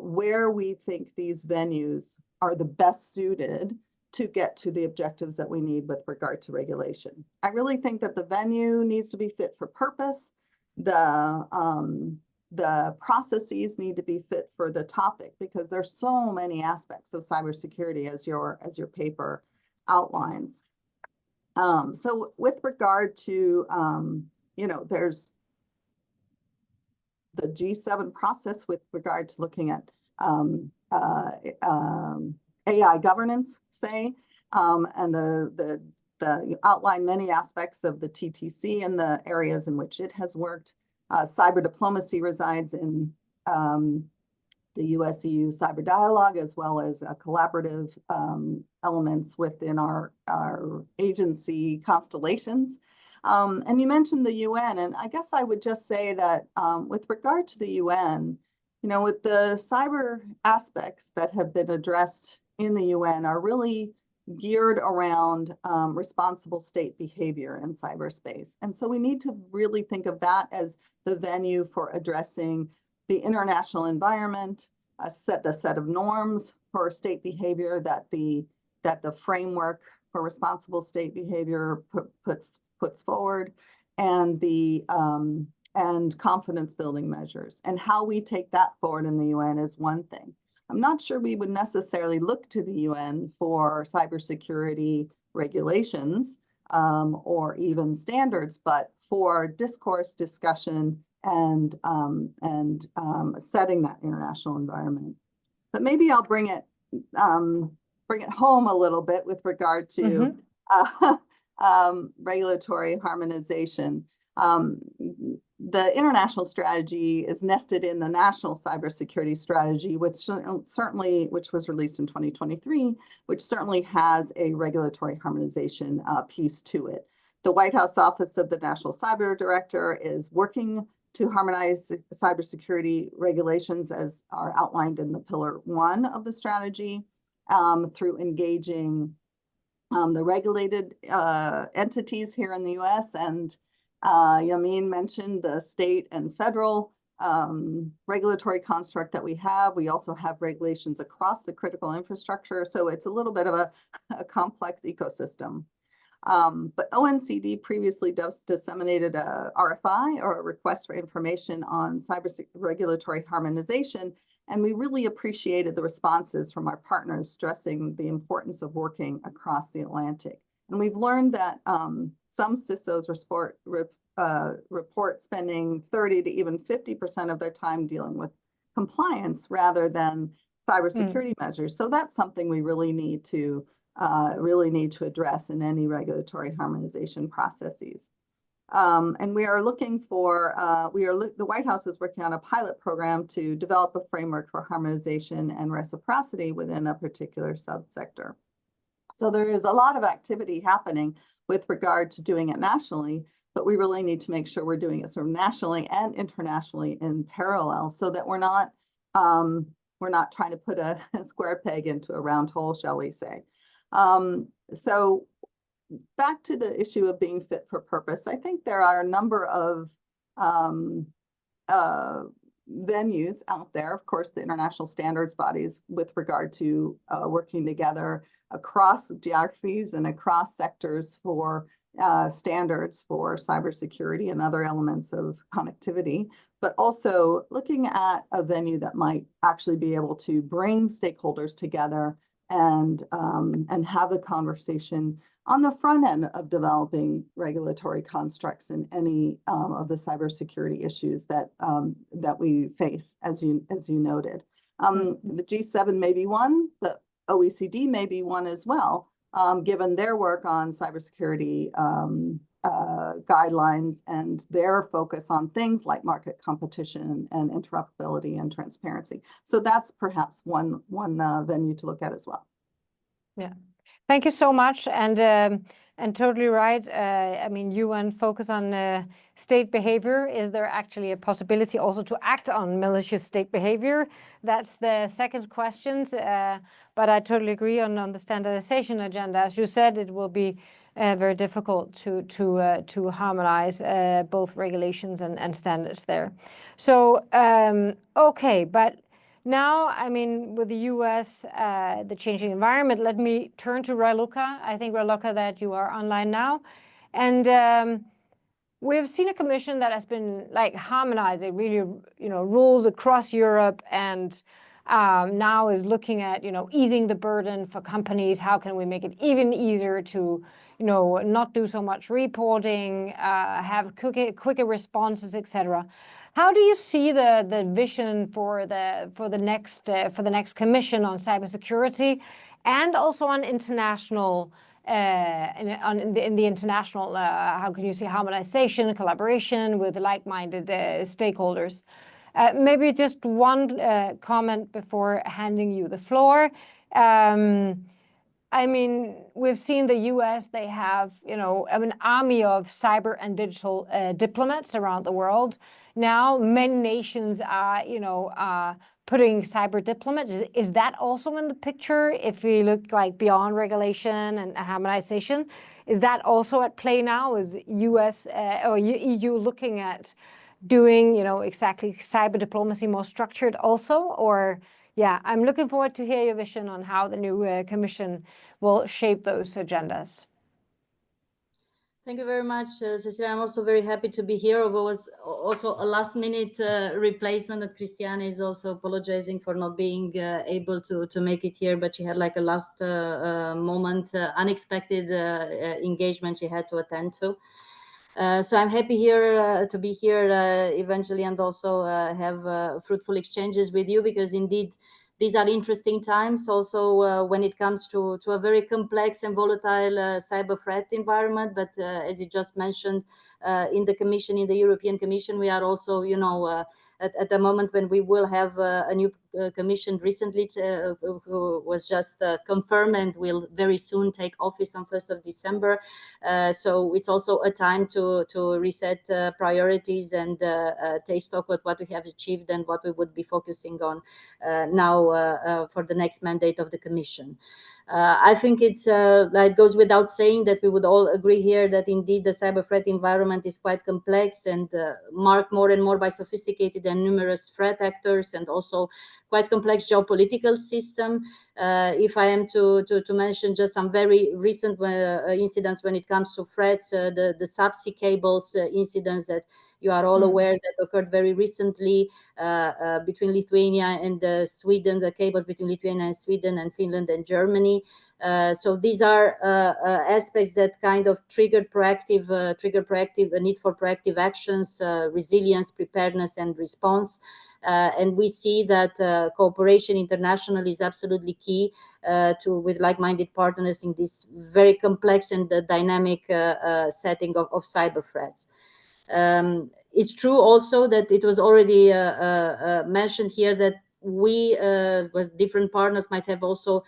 where we think these venues are the best suited to get to the objectives that we need with regard to regulation. I really think that the venue needs to be fit for purpose. The processes need to be fit for the topic, because there's so many aspects of cybersecurity, as your paper outlines. So with regard to, you know, there's the G7 process with regard to looking at AI governance, say, and the outline many aspects of the TTC and the areas in which it has worked. Cyber diplomacy resides in the US-EU cyber dialogue, as well as collaborative elements within our agency constellations. And you mentioned the UN, and I guess I would just say that with regard to the UN, you know, with the cyber aspects that have been addressed in the UN are really geared around responsible state behavior in cyberspace. And so we need to really think of that as the venue for addressing the international environment, the set of norms for state behavior that the framework for responsible state behavior puts forward, and the and confidence building measures. And how we take that forward in the UN is one thing. I'm not sure we would necessarily look to the UN for cybersecurity regulations or even standards, but for discourse, discussion, and setting that international environment. But maybe I'll bring it home a little bit with regard to regulatory harmonization. The international strategy is nested in the national cybersecurity strategy, which was released in 2023, which certainly has a regulatory harmonization piece to it. The White House Office of the National Cyber Director is working to harmonize cybersecurity regulations as are outlined in the Pillar 1 of the strategy, through engaging the regulated entities here in the US. And Yameen mentioned the state and federal regulatory construct that we have. We also have regulations across the critical infrastructure. So it's a little bit of a complex ecosystem. But ONCD previously disseminated a RFI, or a request for information on cyber regulatory harmonization. And we really appreciated the responses from our partners stressing the importance of working across the Atlantic. And we've learned that some CISOs report spending 30 to even 50% of their time dealing with compliance rather than cybersecurity measures. So that's something we really need to address in any regulatory harmonization processes. And we are looking for, the White House is working on a pilot program to develop a framework for harmonization and reciprocity within a particular subsector. So there is a lot of activity happening with regard to doing it nationally, but we really need to make sure we're doing it sort of nationally and internationally in parallel, so that we're not trying to put a square peg into a round hole, shall we say. So back to the issue of being fit for purpose, I think there are a number of venues out there, of course, the international standards bodies with regard to working together across geographies and across sectors for standards for cybersecurity and other elements of connectivity, but also looking at a venue that might actually be able to bring stakeholders together and have the conversation on the front end of developing regulatory constructs in any of the cybersecurity issues that we face, as you noted. The G7 may be one, the OECD may be one as well, given their work on cybersecurity guidelines and their focus on things like market competition and interoperability and transparency. So that's perhaps one venue to look at as well. Yeah, thank you so much, and totally right. I mean, UN focus on state behavior. Is there actually a possibility also to act on malicious state behavior? That's the second question. But I totally agree on the standardization agenda. As you said, it will be very difficult to harmonize both regulations and standards there. So okay, but now, I mean, with the US, the changing environment, let me turn to Raluca. I think, Raluca, that you are online now. And we've seen a commission that has been like harmonizing really, rules across Europe, and now is looking at, easing the burden for companies. How can we make it even easier to, not do so much reporting, have quicker responses, etc. How do you see the vision for the next commission on cybersecurity, and also on international in the international how can you see harmonization, collaboration with like-minded stakeholders? Maybe just one comment before handing you the floor. I mean, we've seen the US, they have, an army of cyber and digital diplomats around the world. Now, many nations are, putting cyber diplomats. Is that also in the picture? If we look like beyond regulation and harmonization, is that also at play now? Is US or EU looking at doing, exactly cyber diplomacy more structured also? Or, yeah, I'm looking forward to hear your vision on how the new commission will shape those agendas. Thank you very much, Cecilia. I'm also very happy to be here. It was also a last-minute replacement that Christiane is also apologizing for not being able to make it here, but she had like a last moment, unexpected engagement she had to attend to. So I'm happy here to be here eventually, and also have fruitful exchanges with you, because indeed these are interesting times also when it comes to a very complex and volatile cyber threat environment. But as you just mentioned, in the Commission, in the European Commission, we are also, at the moment when we will have a new commission recently who was just confirmed and will very soon take office on 1st of December. So it's also a time to reset priorities and take stock of what we have achieved and what we would be focusing on now for the next mandate of the Commission. I think it goes without saying that we would all agree here that indeed the cyber threat environment is quite complex and marked more and more by sophisticated and numerous threat actors and also quite complex geopolitical system. If I am to mention just some very recent incidents when it comes to threats, the subsea cables incidents that you are all aware that occurred very recently between Lithuania and Sweden, the cables between Lithuania and Sweden and Finland and Germany. So these are aspects that kind of trigger a need for proactive actions, resilience, preparedness, and response. And we see that cooperation internationally is absolutely key with like-minded partners in this very complex and dynamic setting of cyber threats. It's true also that it was already mentioned here that we, with different partners, might have also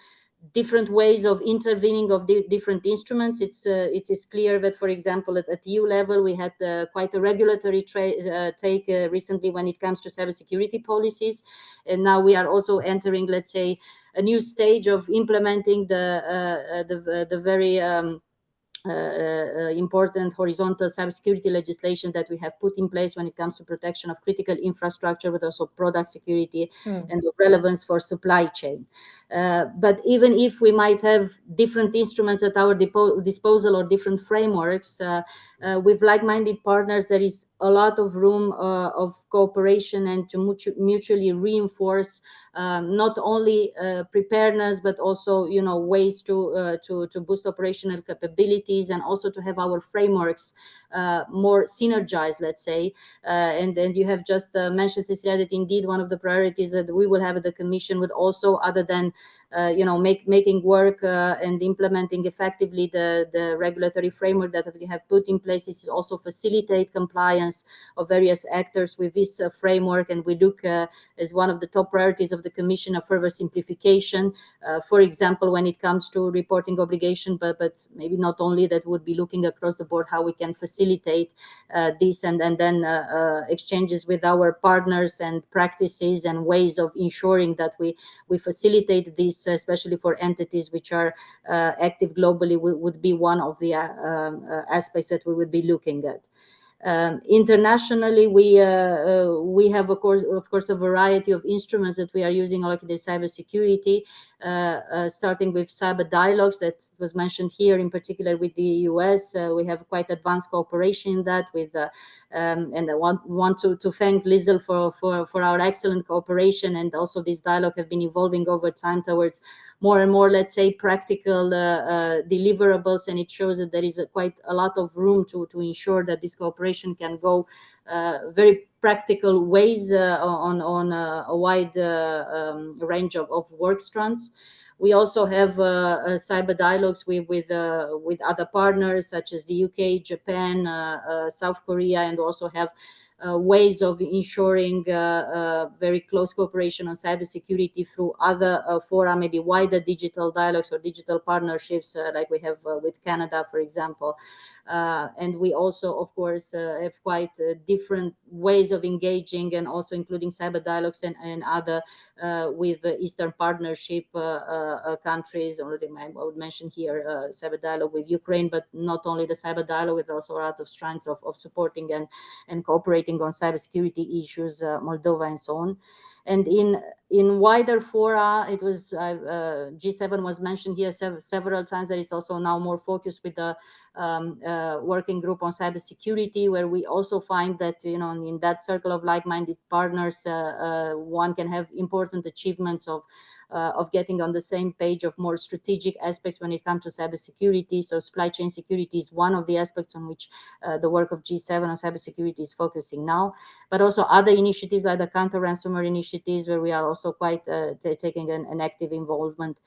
different ways of intervening of the different instruments. It is clear that, for example, at EU level, we had quite a regulatory take recently when it comes to cybersecurity policies. And now we are also entering, let's say, a new stage of implementing the very important horizontal cybersecurity legislation that we have put in place when it comes to protection of critical infrastructure, but also product security and the relevance for supply chain. But even if we might have different instruments at our disposal or different frameworks, with like-minded partners, there is a lot of room of cooperation and to mutually reinforce not only preparedness, but also, ways to boost operational capabilities and also to have our frameworks more synergized, let's say. And you have just mentioned, Cecilia, that indeed one of the priorities that we will have at the Commission would also, other than making work and implementing effectively the regulatory framework that we have put in place, is also facilitate compliance of various actors with this framework. And we look as one of the top priorities of the Commission of further simplification, for example, when it comes to reporting obligation, but maybe not only that, would be looking across the board how we can facilitate this and then exchanges with our partners and practices and ways of ensuring that we facilitate this, especially for entities which are active globally, would be one of the aspects that we would be looking at. Internationally, we have, of course, a variety of instruments that we are using, like the cybersecurity, starting with cyber dialogues that was mentioned here, in particular with the US. We have quite advanced cooperation in that with, and I want to thank Lizel for our excellent cooperation. And also this dialogue have been evolving over time towards more and more, let's say, practical deliverables, and it shows that there is quite a lot of room to ensure that this cooperation can go very practical ways on a wide range of work strands. We also have cyber dialogues with other partners such as the UK, Japan, South Korea, and also have ways of ensuring very close cooperation on cybersecurity through other fora, maybe wider digital dialogues or digital partnerships like we have with Canada, for example. And we also, of course, have quite different ways of engaging, and also including cyber dialogues and other with Eastern Partnership countries. Already, I would mention here cyber dialogue with Ukraine, but not only the cyber dialogue, with also a lot of strands of supporting and cooperating on cybersecurity issues, Moldova and so on. And in wider fora, it was G7 was mentioned here several times. There is also now more focus with the working group on cybersecurity, where we also find that in that circle of like-minded partners, one can have important achievements of getting on the same page of more strategic aspects when it comes to cybersecurity. So supply chain security is one of the aspects on which the work of G7 on cybersecurity is focusing now, but also other initiatives like the counter-ransomware initiatives, where we are also quite taking an active involvement.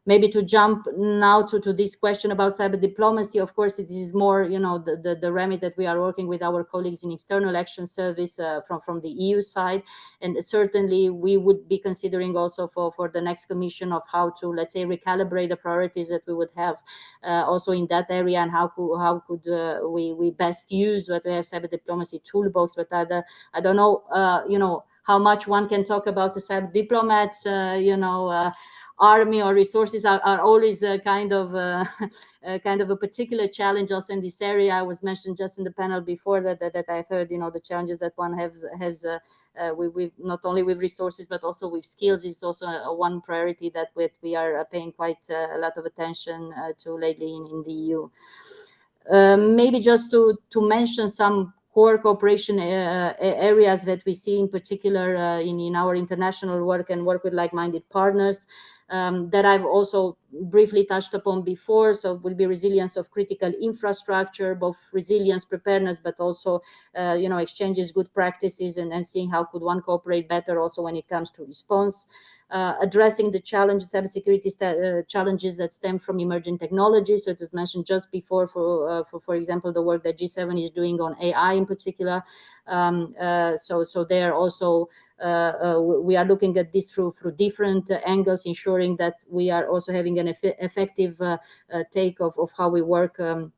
maybe to jump now to this question about cyber diplomacy, of course, it is more, the remit that we are working with our colleagues in External Action Service from the EU side. And certainly we would be considering also for the next commission of how to, let's say, recalibrate the priorities that we would have also in that area, and how could we best use what we have cyber diplomacy toolbox. But I don't know, how much one can talk about the cyber diplomats, army or resources are always kind of a particular challenge also in this area. I was mentioned just in the panel before that I've heard, the challenges that one has with not only with resources but also with skills is also one priority that we are paying quite a lot of attention to lately in the EU. Maybe just to mention some core cooperation areas that we see in particular in our international work and work with like-minded partners that I've also briefly touched upon before. So it will be resilience of critical infrastructure, both resilience, preparedness, but also, exchanges, good practices, and seeing how could one cooperate better also when it comes to response. Addressing the cybersecurity challenges that stem from emerging technologies. So it was mentioned just before, for example, the work that G7 is doing on AI in particular. So there also we are looking at this through different angles, ensuring that we are also having an effective take of how we work on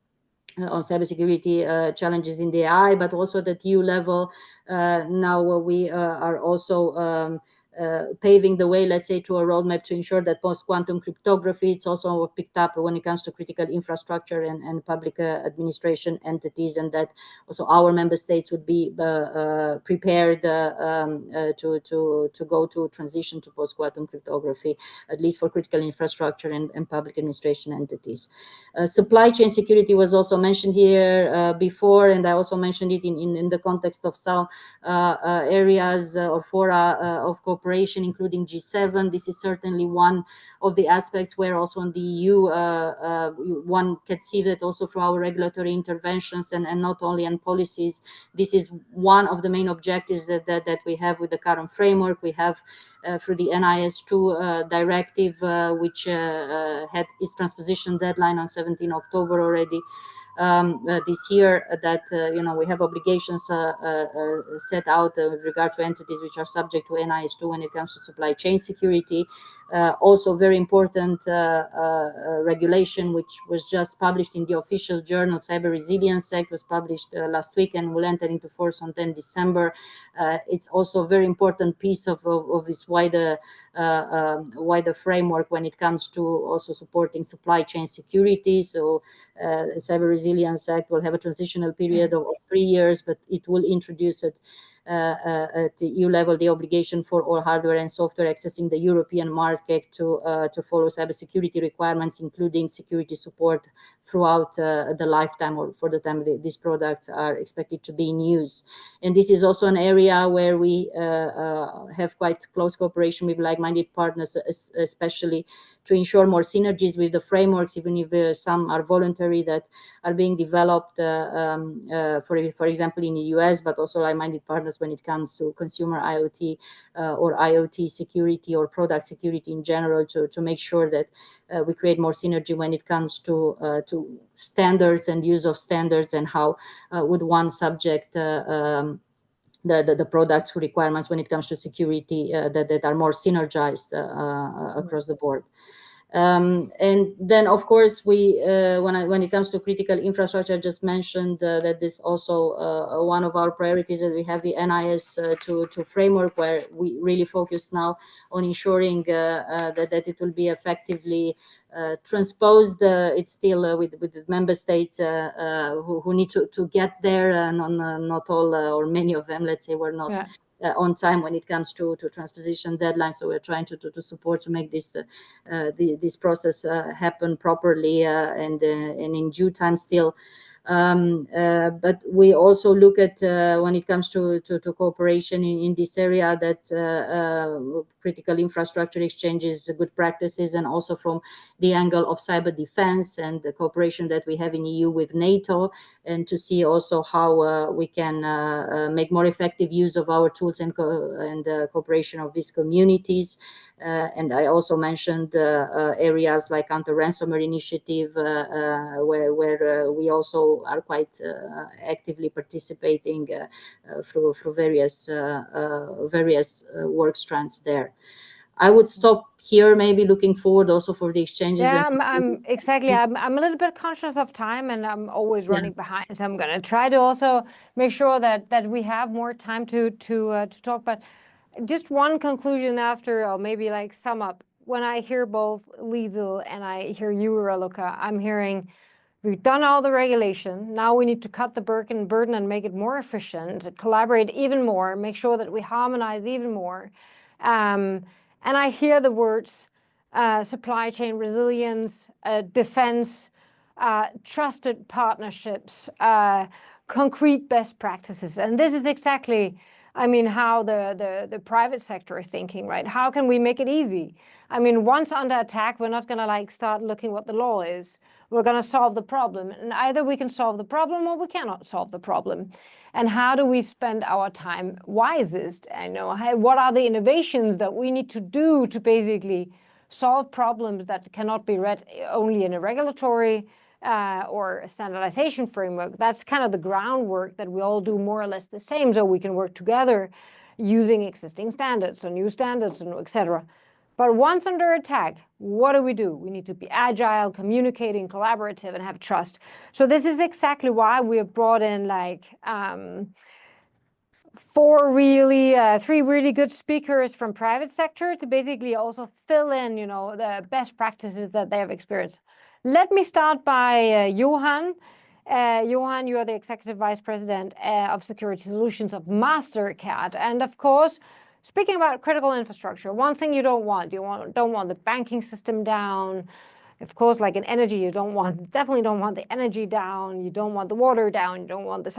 cybersecurity challenges in the AI, but also at EU level. Now we are also paving the way, let's say, to a roadmap to ensure that post-quantum cryptography, it's also picked up when it comes to critical infrastructure and public administration entities, and that also our member states would be prepared to go to transition to post-quantum cryptography, at least for critical infrastructure and public administration entities. Supply chain security was also mentioned here before, and I also mentioned it in the context of some areas or fora of cooperation, including G7. This is certainly one of the aspects where also in the EU, one can see that also through our regulatory interventions and not only in policies. This is one of the main objectives that we have with the current framework. We have through the NIS2 directive, which had its transposition deadline on 17 October already. This year, that we have obligations set out with regard to entities which are subject to NIS2 when it comes to supply chain security. Also very important regulation which was just published in the official journal. Cyber Resilience Act was published last week and will enter into force on 10 December. It's also a very important piece of this wider framework when it comes to also supporting supply chain security. So Cyber Resilience Act will have a transitional period of 3 years, but it will introduce at the EU level the obligation for all hardware and software accessing the European market to follow cybersecurity requirements, including security support throughout the lifetime or for the time these products are expected to be in use. And this is also an area where we have quite close cooperation with like-minded partners, especially to ensure more synergies with the frameworks, even if some are voluntary, that are being developed, for example, in the US, but also like-minded partners when it comes to consumer IoT or IoT security or product security in general, to make sure that we create more synergy when it comes to standards and use of standards, and how would one subject the products requirements when it comes to security that are more synergized across the board. And then, of course, we when it comes to critical infrastructure, I just mentioned that this also one of our priorities, that we have the NIS2 framework, where we really focus now on ensuring that it will be effectively transposed. It's still with the member states who need to get there, and not all or many of them, let's say, were not on time when it comes to transposition deadlines. So we're trying to support to make this this process happen properly and in due time still. But we also look at when it comes to cooperation in this area, that critical infrastructure exchanges, good practices, and also from the angle of cyber defense and the cooperation that we have in EU with NATO, and to see also how we can make more effective use of our tools and cooperation of these communities. And I also mentioned areas like counter-ransomware initiative, where we also are quite actively participating through various work strands there. I would stop here, maybe looking forward also for the exchanges. Yeah, I'm exactly. I'm a little bit conscious of time, and I'm always running behind. So I'm going to try to also make sure that we have more time to talk. But just one conclusion after, or maybe like sum up. When I hear both Liesl and I hear you, Raluca, I'm hearing we've done all the regulation. Now we need to cut the burden and make it more efficient, collaborate even more, make sure that we harmonize even more. And I hear the words supply chain resilience, defense, trusted partnerships, concrete best practices. And this is exactly, I mean, how the private sector is thinking, right? How can we make it easy? I mean, once under attack, we're not going to like start looking what the law is. We're going to solve the problem. And either we can solve the problem or we cannot solve the problem. And how do we spend our time wisest? I know, what are the innovations that we need to do to basically solve problems that cannot be read only in a regulatory or a standardization framework? That's kind of the groundwork that we all do more or less the same, so we can work together using existing standards or new standards, and etc. But once under attack, what do? We need to be agile, communicating, collaborative, and have trust. So this is exactly why we have brought in like three really good speakers from private sector to basically also fill in, you know, the best practices that they have experienced. Let me start by Johan. Johan, you are the Executive Vice President of Security Solutions of MasterCard. And of course, speaking about critical infrastructure, one thing you don't want the banking system down. Of course, like in energy, you definitely don't want the energy down. You don't want the water down. You don't want the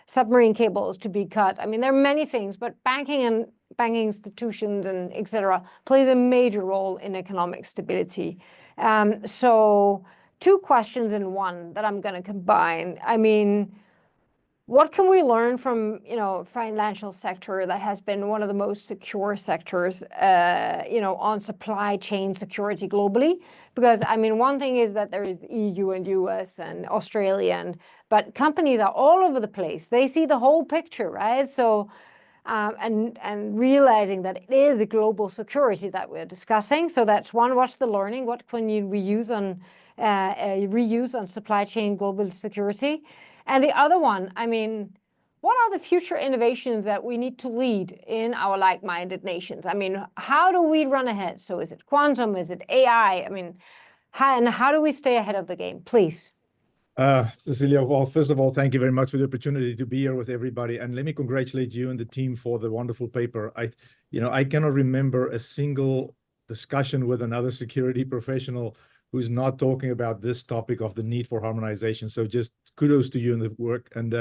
submarine cables to be cut. I mean, there are many things, but banking institutions and etc. plays a major role in economic stability. So two questions in one that I'm going to combine. I mean, what can we learn from, you know, financial sector that has been one of the most secure sectors, you know, on supply chain security globally? Because I mean, one thing is that there is EU and US and Australian, but companies are all over the place. They see the whole picture, right? So, and realizing that it is a global security that we're discussing. So that's one. What's the learning? What can we use on reuse on supply chain global security? And the other one, I mean, what are the future innovations that we need to lead in our like-minded nations? I mean, how do we run ahead? So is it quantum? Is it AI? I mean, how do we stay ahead of the game? Please. Cecilia, well, first of all, thank you very much for the opportunity to be here with everybody. And let me congratulate you and the team for the wonderful paper. I cannot remember a single discussion with another security professional who's not talking about this topic of the need for harmonization. So just kudos to you in the work, and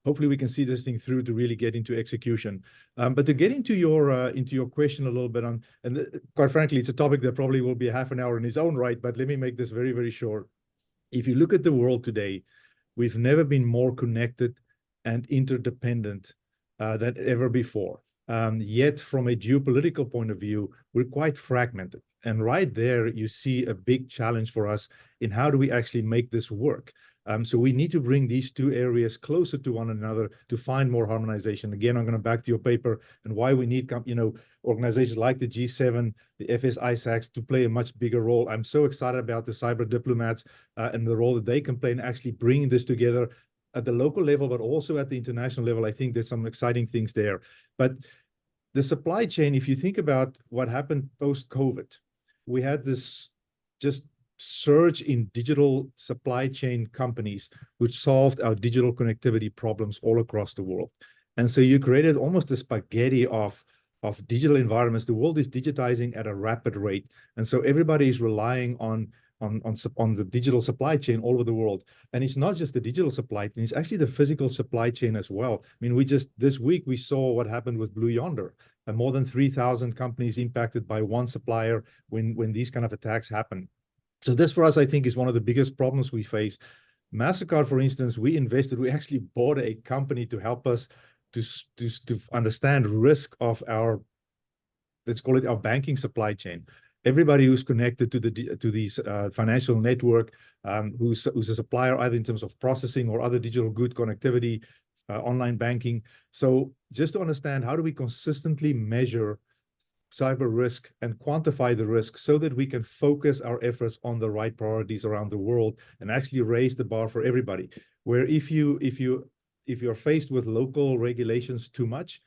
hopefully we can see this thing through to really get into execution. But to get into your question a little bit on, and quite frankly, it's a topic that probably will be half an hour in its own right, but let me make this very, very short. If you look at the world today, we've never been more connected and interdependent than ever before. Yet from a geopolitical point of view, we're quite fragmented. And right there, you see a big challenge for us in how do we actually make this work. So we need to bring these two areas closer to one another to find more harmonization. Again, I'm going to back to your paper and why we need, organizations like the G7, the FS-ISACs to play a much bigger role. I'm so excited about the cyber diplomats and the role that they can play in actually bringing this together at the local level, but also at the international level. I think there's some exciting things there. But the supply chain, if you think about what happened post-COVID, we had this just surge in digital supply chain companies which solved our digital connectivity problems all across the world. And so you created almost a spaghetti of digital environments. The world is digitizing at a rapid rate. And so everybody is relying on the digital supply chain all over the world. And it's not just the digital supply chain, it's actually the physical supply chain as well. I mean, this week we saw what happened with Blue Yonder, and more than 3,000 companies impacted by one supplier when these kind of attacks happen. So this for us, I think, is one of the biggest problems we face. MasterCard, for instance, we actually bought a company to help us to understand risk of our let's call it our banking supply chain. Everybody who's connected to these financial network, who's a supplier either in terms of processing or other digital good connectivity, online banking. So just to understand, how do we consistently measure cyber risk and quantify the risk so that we can focus our efforts on the right priorities around the world and actually raise the bar for everybody? Where if you're faced with local regulations too much,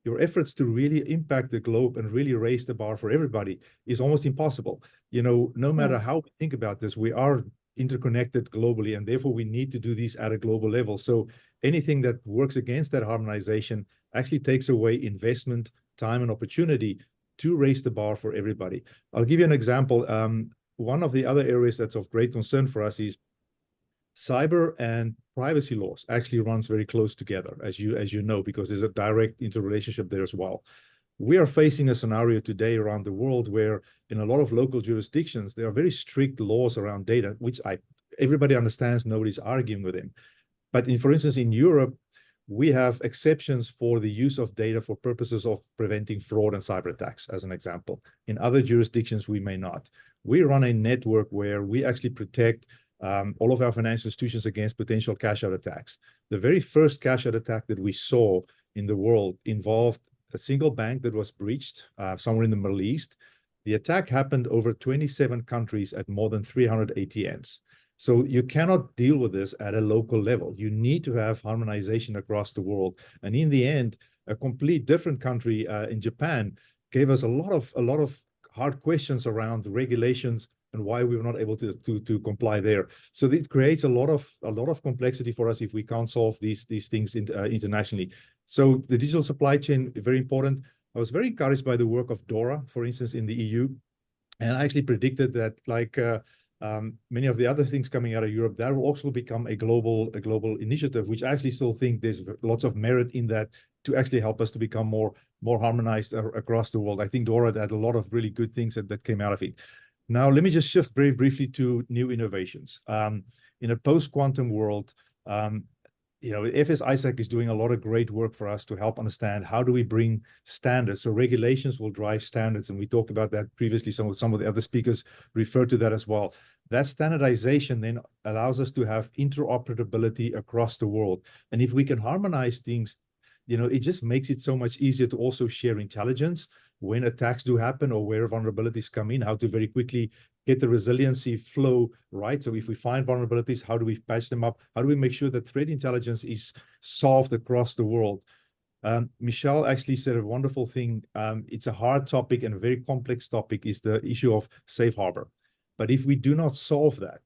your efforts to really impact the globe and really raise the bar for everybody is almost impossible. No matter how we think about this, we are interconnected globally, and therefore we need to do these at a global level. So anything that works against that harmonization actually takes away investment, time, and opportunity to raise the bar for everybody. I'll give you an example. One of the other areas that's of great concern for us is cyber and privacy laws actually runs very close together, as you know, because there's a direct interrelationship there as well. We are facing a scenario today around the world where in a lot of local jurisdictions, there are very strict laws around data, which everybody understands, nobody's arguing with them. But for instance, in Europe, we have exceptions for the use of data for purposes of preventing fraud and cyber attacks, as an example. In other jurisdictions, we may not. We run a network where we actually protect all of our financial institutions against potential cash-out attacks. The very first cash-out attack that we saw in the world involved a single bank that was breached somewhere in the Middle East. The attack happened over 27 countries at more than 300 ATMs. So you cannot deal with this at a local level. You need to have harmonization across the world. And in the end, a complete different country in Japan gave us a lot of hard questions around the regulations and why we were not able to comply there. So it creates a lot of complexity for us if we can't solve these things internationally. So the digital supply chain is very important. I was very encouraged by the work of DORA, for instance, in the EU, and I actually predicted that, like many of the other things coming out of Europe, that will also become a global initiative, which I actually still think there's lots of merit in that to actually help us to become more harmonized across the world. I think DORA had a lot of really good things that came out of it. Now, let me just shift very briefly to new innovations. In a post-quantum world, FS ISAC is doing a lot of great work for us to help understand how do we bring standards. So regulations will drive standards, and we talked about that previously. Some of the other speakers referred to that as well. That standardization then allows us to have interoperability across the world. And if we can harmonize things, it just makes it so much easier to also share intelligence when attacks do happen or where vulnerabilities come in, how to very quickly get the resiliency flow right. So if we find vulnerabilities, how do we patch them up? How do we make sure that threat intelligence is solved across the world? Michelle actually said a wonderful thing. It's a hard topic and a very complex topic, is the issue of safe harbor. But if we do not solve that,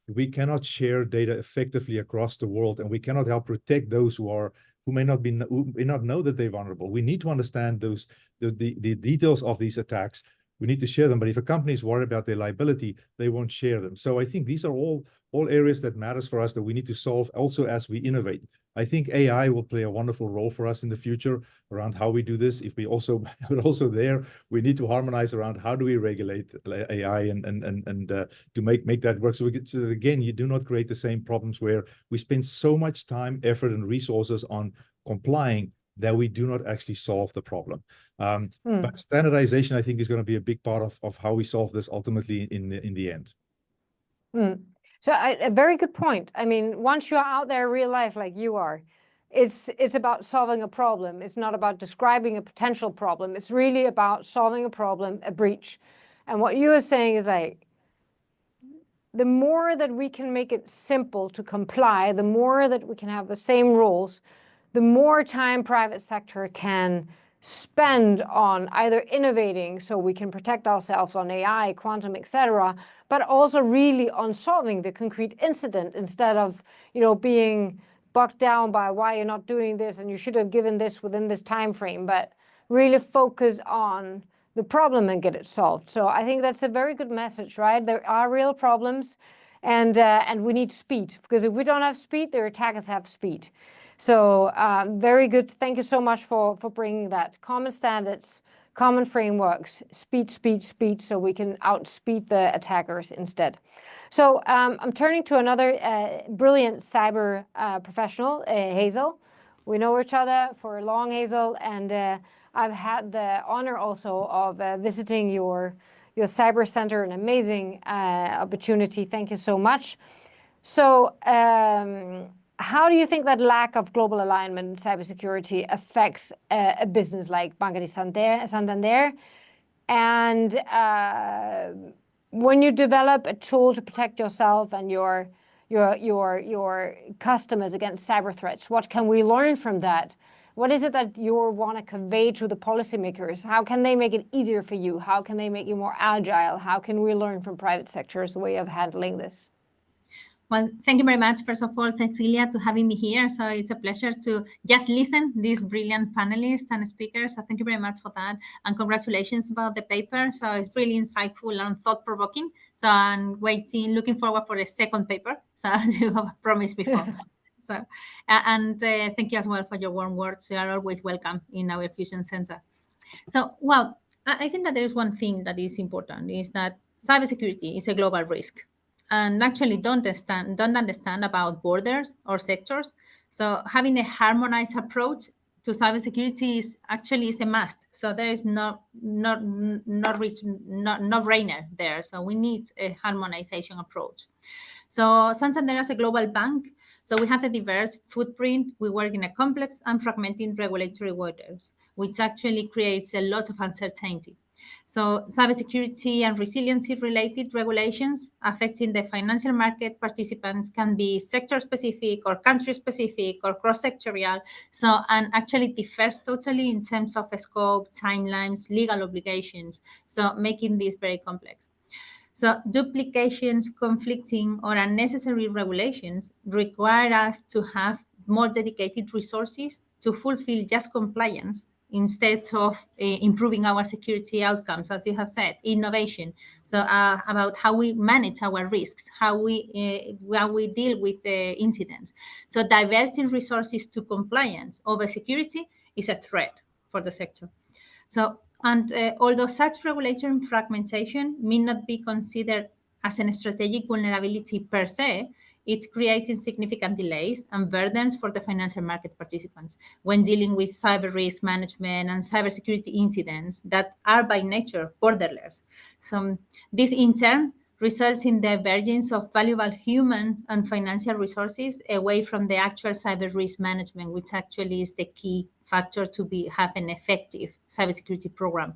we cannot share data effectively across the world, and we cannot help protect those who may not know that they're vulnerable. We need to understand the details of these attacks. We need to share them. But if a company is worried about their liability, they won't share them. So I think these are all areas that matters for us that we need to solve also as we innovate. I think AI will play a wonderful role for us in the future around how we do this. If we also, but also there, we need to harmonize around how do we regulate AI and to make that work. So again, you do not create the same problems where we spend so much time, effort, and resources on complying that we do not actually solve the problem. But standardization, I think, is going to be a big part of how we solve this ultimately in the end. So a very good point. I mean, once you're out there in real life like you are, it's about solving a problem. It's not about describing a potential problem. It's really about solving a problem, a breach. And what you are saying is like, the more that we can make it simple to comply, the more that we can have the same rules, the more time private sector can spend on either innovating so we can protect ourselves on AI, quantum, etc., but also really on solving the concrete incident instead of, being bogged down by why you're not doing this and you should have given this within this time frame, but really focus on the problem and get it solved. So I think that's a very good message, right? There are real problems, and we need speed, because if we don't have speed, their attackers have speed. So very good. Thank you so much for bringing that. Common standards, common frameworks, speed, so we can outspeed the attackers instead. So I'm turning to another brilliant cyber professional, Hazel. We know each other for long, Hazel, and I've had the honor also of visiting your cyber center, an amazing opportunity. Thank you so much. So how do you think that lack of global alignment in cybersecurity affects a business like Banco de Santander? And when you develop a tool to protect yourself and your customers against cyber threats, what can we learn from that? What is it that you want to convey to the policymakers? How can they make it easier for you? How can they make you more agile? How can we learn from private sector's way of handling this? Well, thank you very much, first of all, Cecilia, to having me here. So it's a pleasure to just listen these brilliant panelists and speakers. So thank you very much for that. And congratulations about the paper. So it's really insightful and thought-provoking. So I'm looking forward for the second paper, so as you have promised before. So, thank you as well for your warm words. You are always welcome in our Fusion Center. So, well, I think that there is one thing that is important, is that cybersecurity is a global risk, and actually don't understand about borders or sectors. So having a harmonized approach to cybersecurity is a must. So there is no brainer there. So we need a harmonization approach. So Santander as a global bank, so we have a diverse footprint. We work in a complex and fragmented regulatory waters, which actually creates a lot of uncertainty. So cybersecurity and resiliency-related regulations affecting the financial market participants can be sector-specific or country-specific or cross-sectorial. So, and actually differs totally in terms of scope, timelines, legal obligations. So making this very complex. So duplications, conflicting, or unnecessary regulations require us to have more dedicated resources to fulfill just compliance instead of improving our security outcomes, as you have said, innovation. So about how we manage our risks, how we deal with the incidents. So diverting resources to compliance over security is a threat for the sector. So, and although such regulatory fragmentation may not be considered as a strategic vulnerability per se, it's creating significant delays and burdens for the financial market participants when dealing with cyber risk management and cybersecurity incidents that are by nature borderless. So this in turn results in the divergence of valuable human and financial resources away from the actual cyber risk management, which actually is the key factor to have an effective cybersecurity program.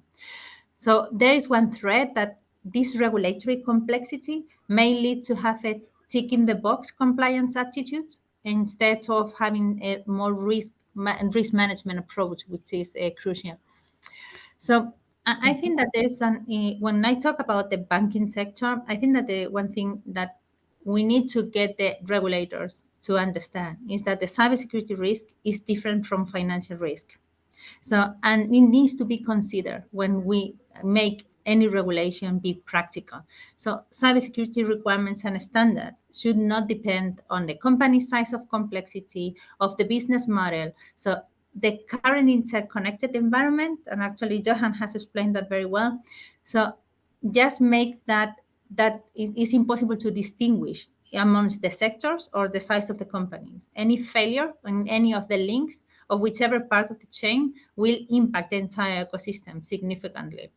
So there is one threat that this regulatory complexity may lead to have a tick in the box compliance attitude instead of having a more risk management approach, which is crucial. So I think that there's when I talk about the banking sector, I think that the one thing that we need to get the regulators to understand is that the cybersecurity risk is different from financial risk. So, and it needs to be considered when we make any regulation be practical. So cybersecurity requirements and standards should not depend on the company size of complexity of the business model. So the current interconnected environment, and actually Johan has explained that very well. So just make that it's impossible to distinguish amongst the sectors or the size of the companies. Any failure on any of the links of whichever part of the chain will impact the entire ecosystem significantly.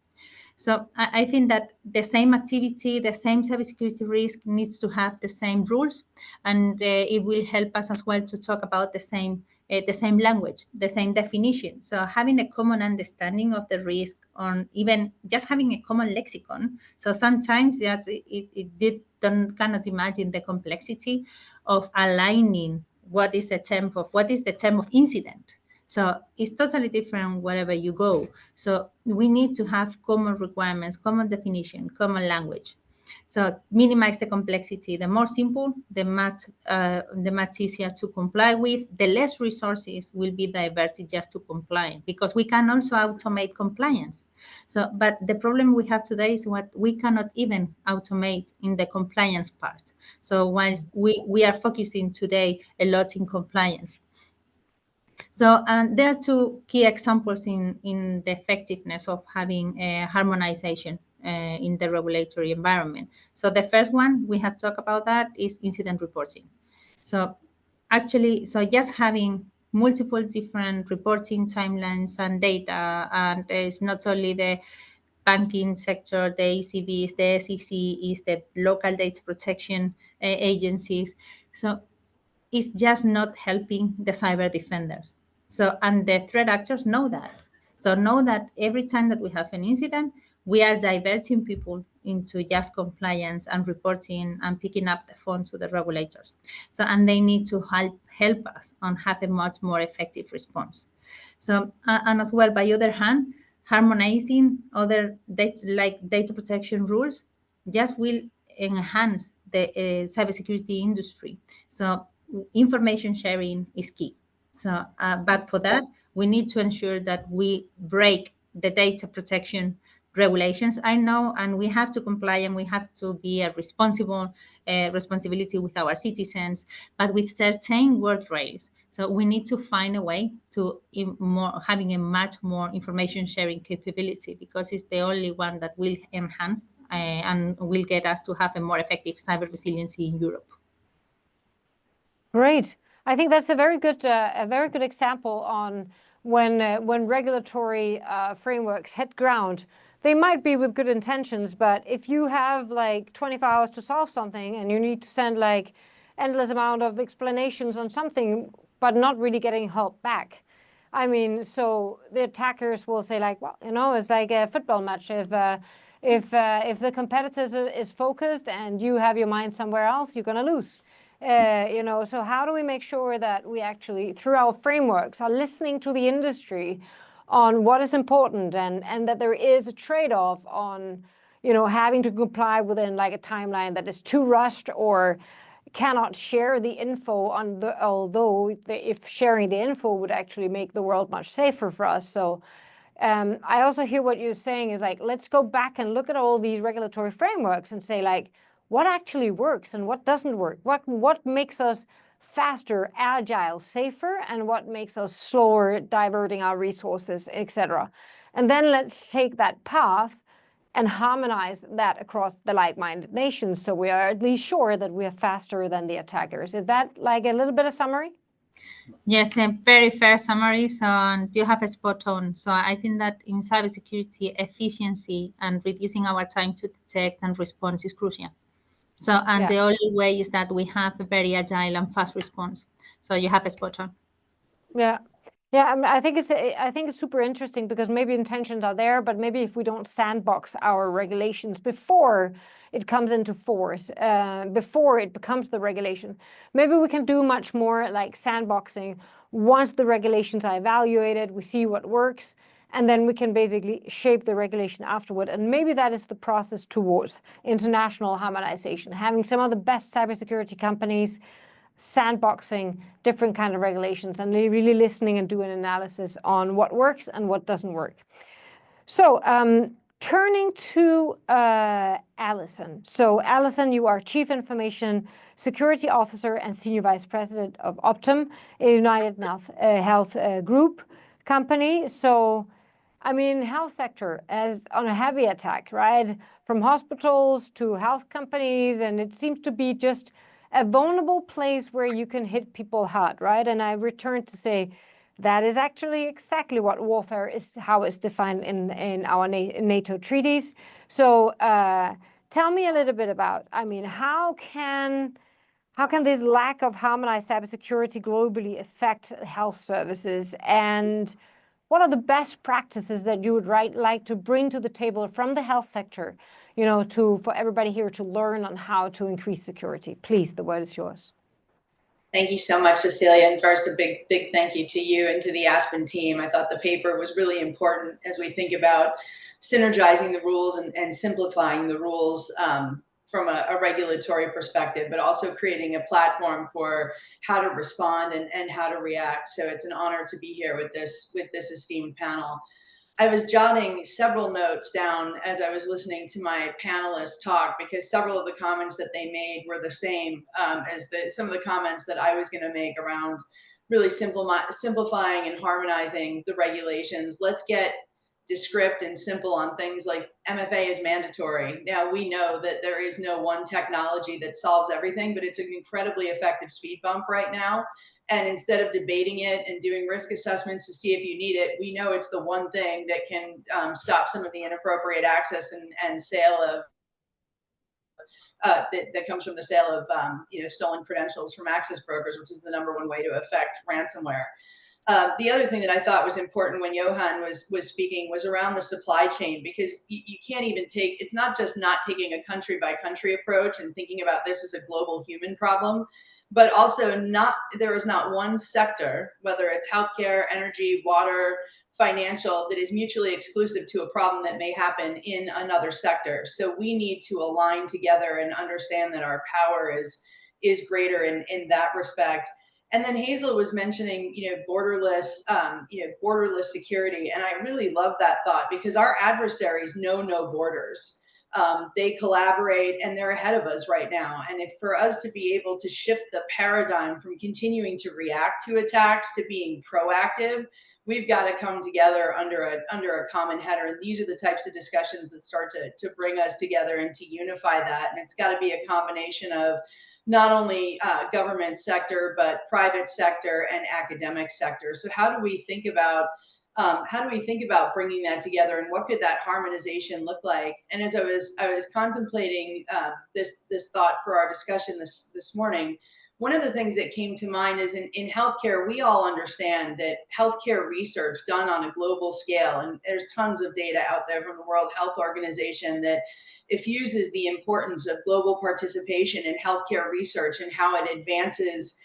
So I think that the same activity, the same cybersecurity risk needs to have the same rules, and it will help us as well to talk about the same language, the same definition. So having a common understanding of the risk, on even just having a common lexicon. So sometimes that cannot imagine the complexity of aligning what is the term of incident. So it's totally different wherever you go. So we need to have common requirements, common definition, common language. So minimize the complexity. The more simple, the much easier to comply with. The less resources will be diverted just to comply, because we can also automate compliance. So, but the problem we have today is what we cannot even automate in the compliance part. So whilst we are focusing today a lot in compliance. So there are two key examples in the effectiveness of having a harmonization in the regulatory environment. So the first one, we have talked about that, is incident reporting. So actually, so just having multiple different reporting timelines and data, and it's not only the banking sector, the ECBs, the SEC, is the local data protection agencies. So it's just not helping the cyber defenders. So, and the threat actors know that. So know that every time that we have an incident, we are diverting people into just compliance and reporting and picking up the phone to the regulators. So, and they need to help us on have a much more effective response. So, and as well, by the other hand, harmonizing other data protection rules just will enhance the cybersecurity industry. So information sharing is key. So, but for that, we need to ensure that we break the data protection regulations. I know, and we have to comply, and we have to be a responsibility with our citizens, but with certain guardrails. So we need to find a way to having a much more information sharing capability, because it's the only one that will enhance and will get us to have a more effective cyber resiliency in Europe. Great. I think that's a very good example on when regulatory frameworks hit ground. They might be with good intentions, but if you have like 24 hours to solve something and you need to send like endless amount of explanations on something, but not really getting help back, I mean, so the attackers will say like, well, you know, it's like a football match. If the competitor is focused and you have your mind somewhere else, you're going to lose. You know, so how do we make sure that we actually, through our frameworks, are listening to the industry on what is important, and that there is a trade-off on, you know, having to comply within like a timeline that is too rushed or cannot share the info on the, although if sharing the info would actually make the world much safer for us. So I also hear what you're saying is like, let's go back and look at all these regulatory frameworks and say like, what actually works and what doesn't work? What makes us faster, agile, safer, and what makes us slower, diverting our resources, etc. And then let's take that path and harmonize that across the like-minded nations, so we are at least sure that we are faster than the attackers. Is that like a little bit of summary? Yes, a very fair summary. So you have a spot on. So I think that in cybersecurity, efficiency and reducing our time to detect and respond is crucial. So, and the only way is that we have a very agile and fast response. So you have a spot on. Yeah. Yeah, I mean, I think it's super interesting, because maybe intentions are there, but maybe if we don't sandbox our regulations before it comes into force, before it becomes the regulation, maybe we can do much more like sandboxing once the regulations are evaluated, we see what works, and then we can basically shape the regulation afterward. And maybe that is the process towards international harmonization, having some of the best cybersecurity companies sandboxing different kind of regulations and really listening and doing analysis on what works and what doesn't work. So turning to Alison. So Alison, you are Chief Information Security Officer and Senior Vice President of Optum, a United Health Group company. So, I mean, health sector as on a heavy attack, right? From hospitals to health companies, and it seems to be just a vulnerable place where you can hit people hard, right? And I return to say that is actually exactly what warfare is, how it's defined in our NATO treaties. So tell me a little bit about, I mean, how can this lack of harmonized cybersecurity globally affect health services? And what are the best practices that you would like to bring to the table from the health sector, you know, for everybody here to learn on how to increase security? Please, the word is yours. Thank you so much, Cecilia. And first, a big thank you to you and to the Aspen team. I thought the paper was really important as we think about synergizing the rules and simplifying the rules from a regulatory perspective, but also creating a platform for how to respond and how to react. So it's an honor to be here with this esteemed panel. I was jotting several notes down as I was listening to my panelists talk, because several of the comments that they made were the same as some of the comments that I was going to make around really simplifying and harmonizing the regulations. Let's get descript and simple on things like MFA is mandatory. Now we know that there is no one technology that solves everything, but it's an incredibly effective speed bump right now. And instead of debating it and doing risk assessments to see if you need it, we know it's the one thing that can stop some of the inappropriate access and sale of that comes from the sale of stolen credentials from access brokers, which is the #1 way to affect ransomware. The other thing that I thought was important when Johan was speaking was around the supply chain, because you can't even take, it's not just not taking a country by country approach and thinking about this as a global human problem, but also there is not one sector, whether it's healthcare, energy, water, financial, that is mutually exclusive to a problem that may happen in another sector. So we need to align together and understand that our power is greater in that respect. And then Hazel was mentioning, borderless, borderless security. And I really love that thought, because our adversaries know no borders. They collaborate and they're ahead of us right now. And if for us to be able to shift the paradigm from continuing to react to attacks to being proactive, we've got to come together under a common header. And these are the types of discussions that start to bring us together and to unify that. And it's got to be a combination of not only government sector, but private sector and academic sector. So how do we think about bringing that together, and what could that harmonization look like? And as I was contemplating this thought for our discussion this morning, one of the things that came to mind is in healthcare, we all understand that healthcare research done on a global scale, and there's tons of data out there from the World Health Organization that effuses the importance of global participation in healthcare research and how it advances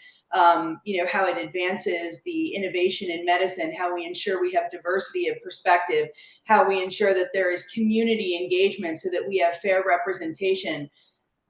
the innovation in medicine, how we ensure we have diversity of perspective, how we ensure that there is community engagement so that we have fair representation.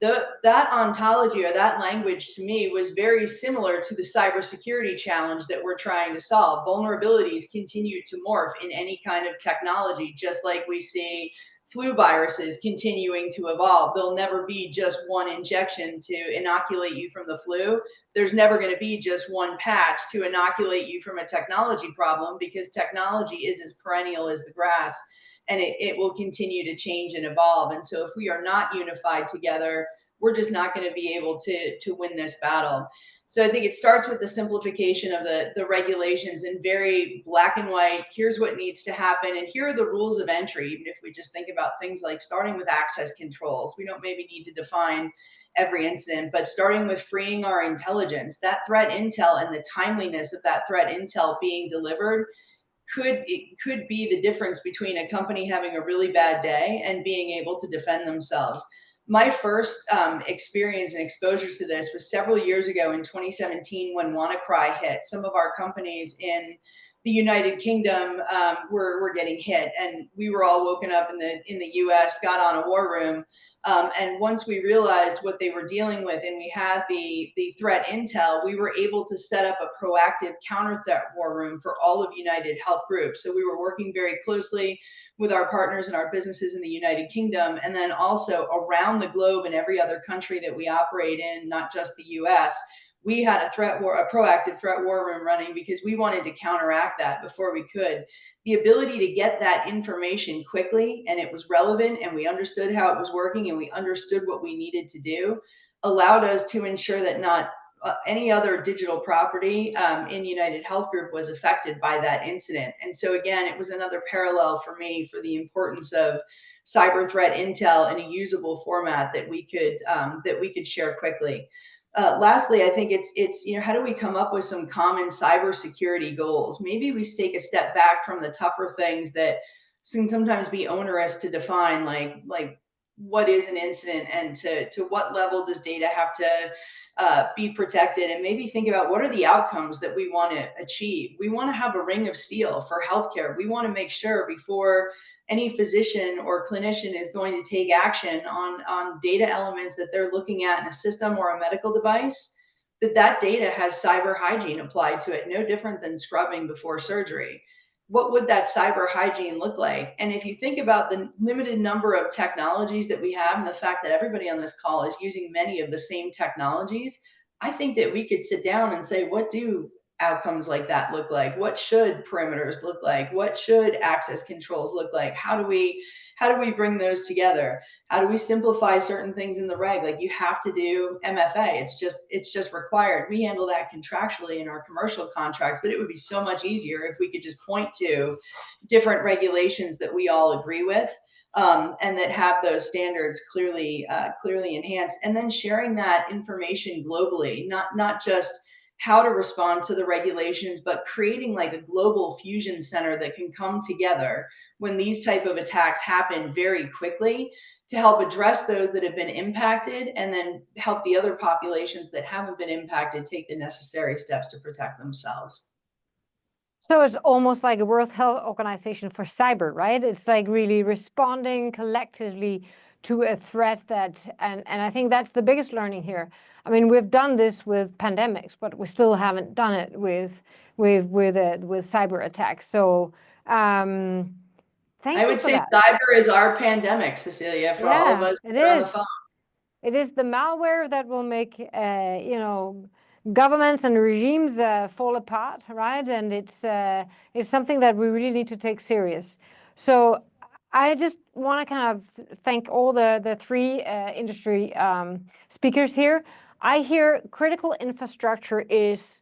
That ontology, or that language, to me was very similar to the cybersecurity challenge that we're trying to solve. Vulnerabilities continue to morph in any kind of technology, just like we see flu viruses continuing to evolve. There'll never be just one injection to inoculate you from the flu. There's never going to be just one patch to inoculate you from a technology problem, because technology is as perennial as the grass, and it will continue to change and evolve. And so if we are not unified together, we're just not going to be able to win this battle. So I think it starts with the simplification of the regulations in very black and white. Here's what needs to happen, and here are the rules of entry. Even if we just think about things like starting with access controls, we don't maybe need to define every incident, but starting with freeing our intelligence, that threat intel and the timeliness of that threat intel being delivered could be the difference between a company having a really bad day and being able to defend themselves. My first experience and exposure to this was several years ago in 2017 when WannaCry hit. Some of our companies in the United Kingdom were getting hit, and we were all woken up in the US, got on a war room. And once we realized what they were dealing with and we had the threat intel, we were able to set up a proactive counter threat war room for all of United Health Group. So we were working very closely with our partners and our businesses in the United Kingdom, and then also around the globe in every other country that we operate in, not just the US. We had a proactive threat war room running because we wanted to counteract that before we could. The ability to get that information quickly, and it was relevant, and we understood how it was working, and we understood what we needed to do, allowed us to ensure that not any other digital property in United Health Group was affected by that incident. And so again, it was another parallel for me for the importance of cyber threat intel in a usable format that we could share quickly. Lastly, I think it's how do we come up with some common cybersecurity goals? Maybe we take a step back from the tougher things that can sometimes be onerous to define, like what is an incident, and to what level does data have to be protected, and maybe think about what are the outcomes that we want to achieve. We want to have a ring of steel for healthcare. We want to make sure before any physician or clinician is going to take action on data elements that they're looking at in a system or a medical device, that data has cyber hygiene applied to it, no different than scrubbing before surgery. What would that cyber hygiene look like? And if you think about the limited number of technologies that we have, and the fact that everybody on this call is using many of the same technologies, I think that we could sit down and say, what do outcomes like that look like? What should perimeters look like? What should access controls look like? How do we bring those together? How do we simplify certain things in the reg? Like, you have to do MFA. It's just required. We handle that contractually in our commercial contracts, but it would be so much easier if we could just point to different regulations that we all agree with, and that have those standards clearly enhanced, and then sharing that information globally, not just how to respond to the regulations, but creating like a global fusion center that can come together when these type of attacks happen very quickly to help address those that have been impacted, and then help the other populations that haven't been impacted take the necessary steps to protect themselves. So it's almost like a World Health Organization for cyber, right? It's like really responding collectively to a threat that, and I think that's the biggest learning here. I mean, we've done this with pandemics, but we still haven't done it with cyber attacks. So thank I would say cyber is our pandemic, Cecilia, for all of us who are on the phone. It is the malware that will make governments and regimes fall apart, right? And it's something that we really need to take serious. So I just want to kind of thank all the three industry speakers here. I hear critical infrastructure is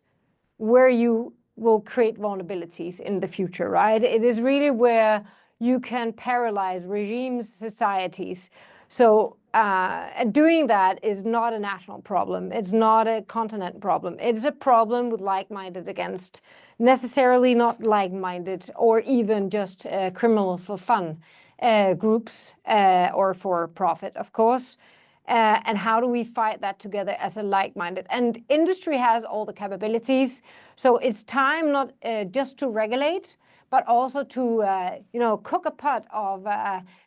where you will create vulnerabilities in the future, right? It is really where you can paralyze regimes, societies. So and doing that is not a national problem. It's not a continent problem. It's a problem with like-minded against necessarily not like-minded or even just criminal for fun groups or for profit, of course. And how do we fight that together as a like-minded? And industry has all the capabilities. So it's time not just to regulate, but also to cook a pot of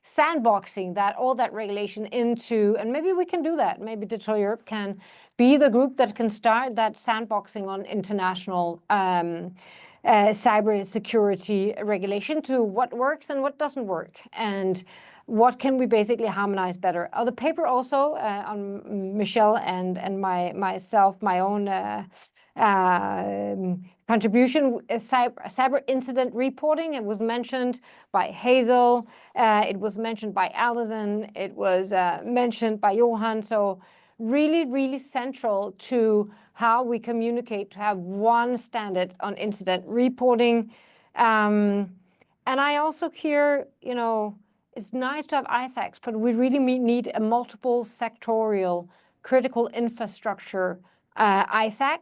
sandboxing all that regulation into, and maybe we can do that. Maybe Digital Europe can be the group that can start that sandboxing on international cyber security regulation to what works and what doesn't work, and what can we basically harmonize better. The paper also on Michelle and myself, my own contribution, cyber incident reporting. It was mentioned by Hazel. It was mentioned by Alison. It was mentioned by Johan. So really, really central to how we communicate to have one standard on incident reporting. And I also hear, it's nice to have ISACs, but we really need a multiple sectorial critical infrastructure ISAC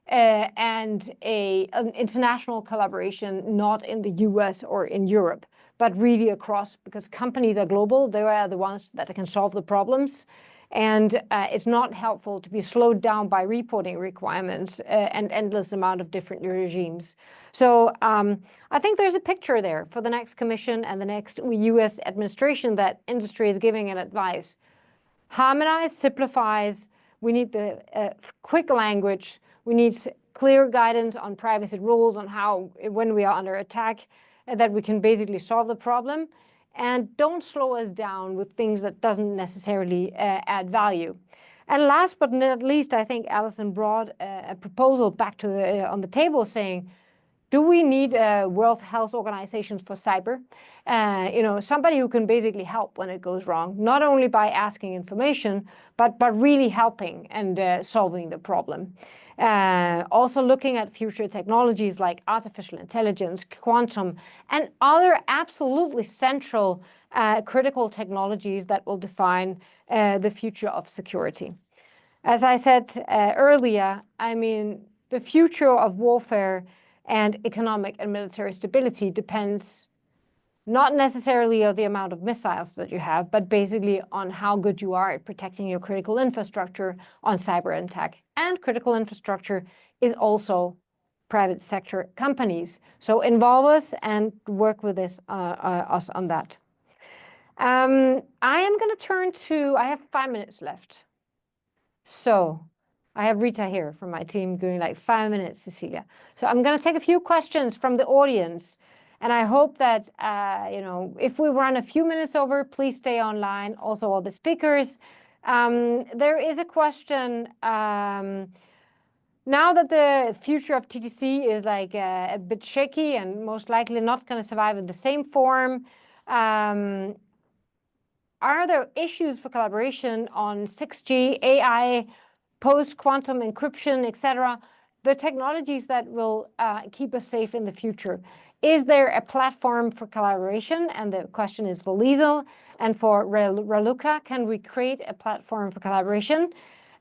and an international collaboration, not in the US or in Europe, but really across, because companies are global. They are the ones that can solve the problems. And it's not helpful to be slowed down by reporting requirements and endless amount of different regimes. So I think there's a picture there for the next commission and the next US administration that industry is giving an advice. Harmonize, simplifies. We need the quick language. We need clear guidance on privacy rules, on how, when we are under attack, that we can basically solve the problem. And don't slow us down with things that doesn't necessarily add value. And last but not least, I think Alison brought a proposal back to on the table saying, do we need a World Health Organization for cyber? Somebody who can basically help when it goes wrong, not only by asking information, but really helping and solving the problem. Also looking at future technologies like artificial intelligence, quantum, and other absolutely central critical technologies that will define the future of security. As I said earlier, I mean, the future of warfare and economic and military stability depends not necessarily on the amount of missiles that you have, but basically on how good you are at protecting your critical infrastructure on cyber attack. And critical infrastructure is also private sector companies. So involve us and work with us on that. I am going to turn to, I have 5 minutes left. So I have Rita here from my team going like 5 minutes, Cecilia. So I'm going to take a few questions from the audience. And I hope that, if we run a few minutes over, please stay online. Also, all the speakers. There is a question. now that the future of TTC is like a bit shaky and most likely not going to survive in the same form, are there issues for collaboration on 6G, AI, post-quantum encryption, etc., the technologies that will keep us safe in the future? Is there a platform for collaboration? And the question is for Liesel and for Raluca, can we create a platform for collaboration?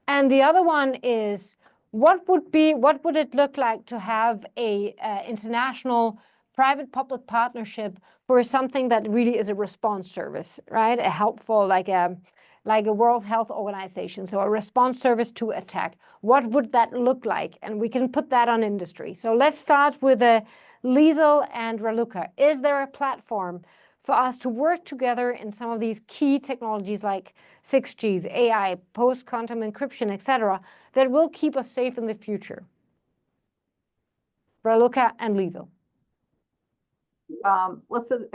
And the other one is, what would it look like to have a international private-public partnership for something that really is a response service, right? A helpful, like a World Health Organization, so a response service to attack. What would that look like? And we can put that on industry. So let's start with Liesel and Raluca. Is there a platform for us to work together in some of these key technologies like 6Gs, AI, post-quantum encryption, etc., that will keep us safe in the future? Raluca and Liesel. Listen,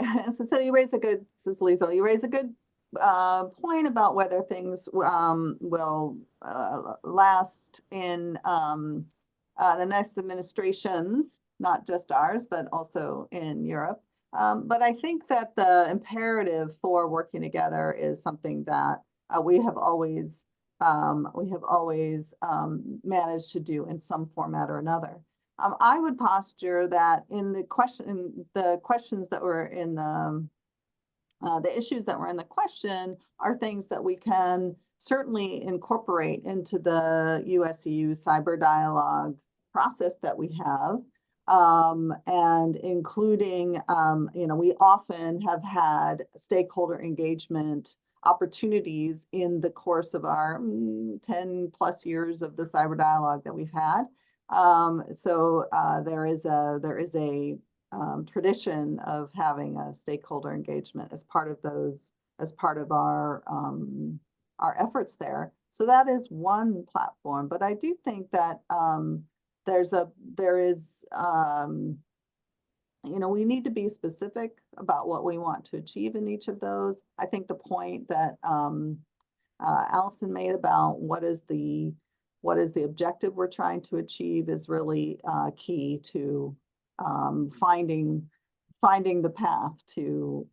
so you raise a good, this is Liesel, you raise a good point about whether things will last in the next administrations, not just ours, but also in Europe. But I think that the imperative for working together is something that we have always managed to do in some format or another. I would posture that in the questions that were in the issues that were in the question are things that we can certainly incorporate into the US-EU cyber dialogue process that we have. And including, we often have had stakeholder engagement opportunities in the course of our 10 plus years of the cyber dialogue that we've had. So there is a tradition of having a stakeholder engagement as part of our efforts there. So that is one platform, but I do think that we need to be specific about what we want to achieve in each of those. I think the point that Allison made about what is the objective we're trying to achieve is really key to finding the path to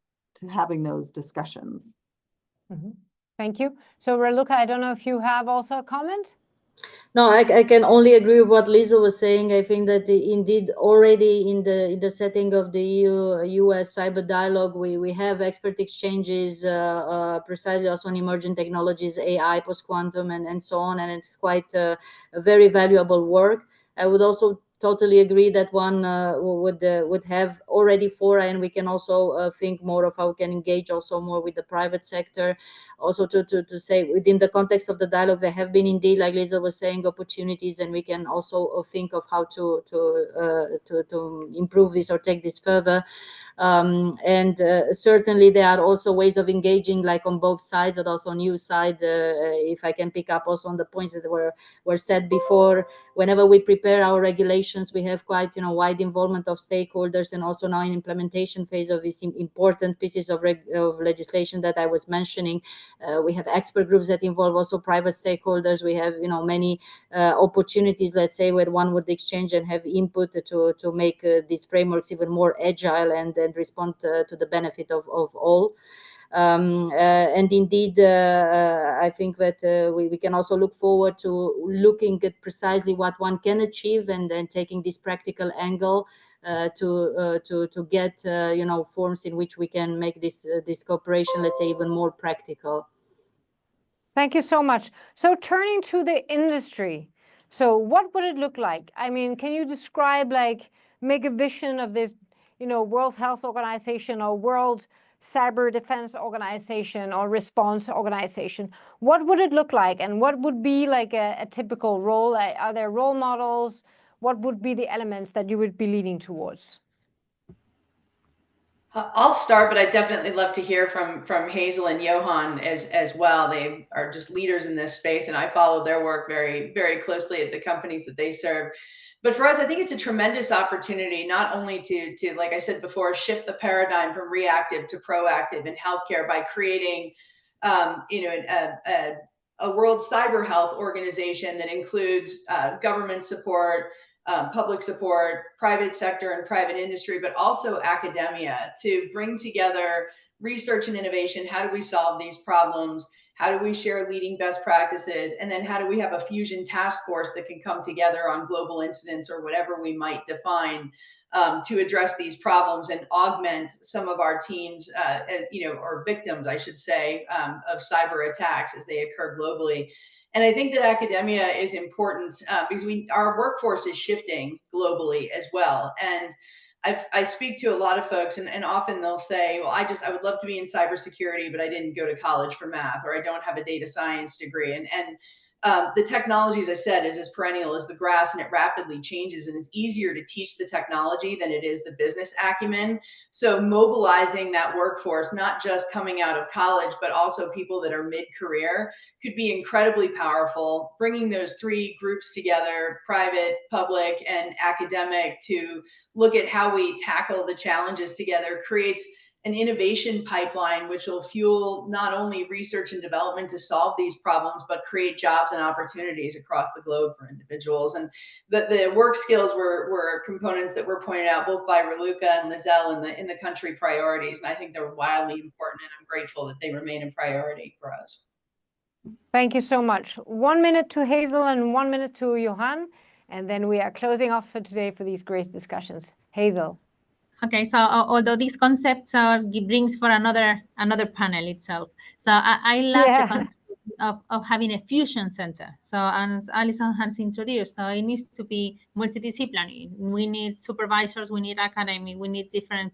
having those discussions. Mm-hmm. Thank you. So Raluca, I don't know if you have also a comment? No, I can only agree with what Lisa was saying. I think that indeed already in the setting of the EU-US cyber dialogue, we have expert exchanges precisely also on emerging technologies, AI, post-quantum, and so on. And it's quite a very valuable work. I would also totally agree that one would have already fora, and we can also think more of how we can engage also more with the private sector. Also to say within the context of the dialogue, there have been indeed, like Lisa was saying, opportunities, and we can also think of how to improve this or take this further. And certainly there are also ways of engaging, like on both sides, and also on your side. If I can pick up also on the points that were said before, whenever we prepare our regulations, we have quite wide involvement of stakeholders, and also now in implementation phase of these important pieces of legislation that I was mentioning. We have expert groups that involve also private stakeholders. We have many opportunities, let's say, where one would exchange and have input to make these frameworks even more agile and respond to the benefit of all. And indeed, I think that we can also look forward to looking at precisely what one can achieve, and then taking this practical angle to get forms in which we can make this cooperation, let's say, even more practical. Thank you so much. So turning to the industry, so what would it look like? I mean, can you describe, make a vision of this, World Health Organization or World Cyber Defense Organization or Response Organization? What would it look like, and what would be like a typical role? Are there role models? What would be the elements that you would be leading towards? I'll start, but I'd definitely love to hear from Hazel and Johan as well. They are just leaders in this space, and I follow their work very, very closely at the companies that they serve. But for us, I think it's a tremendous opportunity, not only to like I said before, shift the paradigm from reactive to proactive in healthcare by creating, a a World Cyber Health Organization that includes government support, public support, private sector and private industry, but also academia, to bring together research and innovation. How do we solve these problems? How do we share leading best practices? And then how do we have a fusion task force that can come together on global incidents or whatever we might define to address these problems and augment some of our teams, or victims, I should say, of cyber attacks as they occur globally. And I think that academia is important because our workforce is shifting globally as well. And I speak to a lot of folks, and often they'll say, well, I would love to be in cybersecurity, but I didn't go to college for math, or I don't have a data science degree. And the technology, as I said, is as perennial as the grass, and it rapidly changes, and it's easier to teach the technology than it is the business acumen. So mobilizing that workforce, not just coming out of college, but also people that are mid-career, could be incredibly powerful. Bringing those three groups together, private, public, and academic, to look at how we tackle the challenges together creates an innovation pipeline, which will fuel not only research and development to solve these problems, but create jobs and opportunities across the globe for individuals. And the work skills were components that were pointed out both by Raluca and Lizelle in the country priorities. And I think they're wildly important, and I'm grateful that they remain a priority for us. Thank you so much. 1 minute to Hazel and 1 minute to Johan, and then we are closing off for today for these great discussions. Hazel. Okay, so although these concepts brings for another panel itself. So I love the concept of having a fusion center. So as Alison has introduced, so it needs to be multidisciplinary. We need supervisors, we need academy, we need different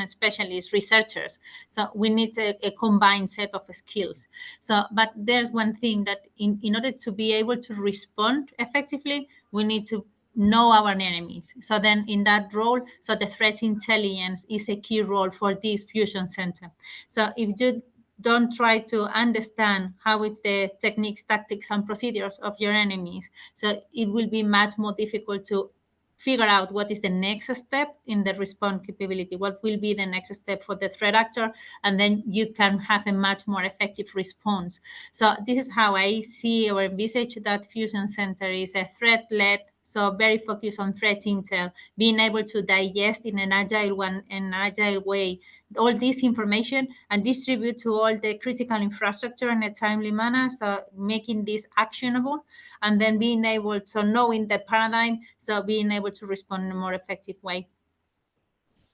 specialists, researchers. So we need a combined set of skills. So, but there's one thing that in order to be able to respond effectively, we need to know our enemies. So then in that role, so the threat intelligence is a key role for this fusion center. So if you don't try to understand how it's the techniques, tactics, and procedures of your enemies, so it will be much more difficult to figure out what is the next step in the response capability, what will be the next step for the threat actor, and then you can have a much more effective response. So this is how I see or envisage that fusion center is a threat-led, so very focused on threat intel, being able to digest in an agile way all this information and distribute to all the critical infrastructure in a timely manner, so making this actionable, and then being able to know in the paradigm, so being able to respond in a more effective way.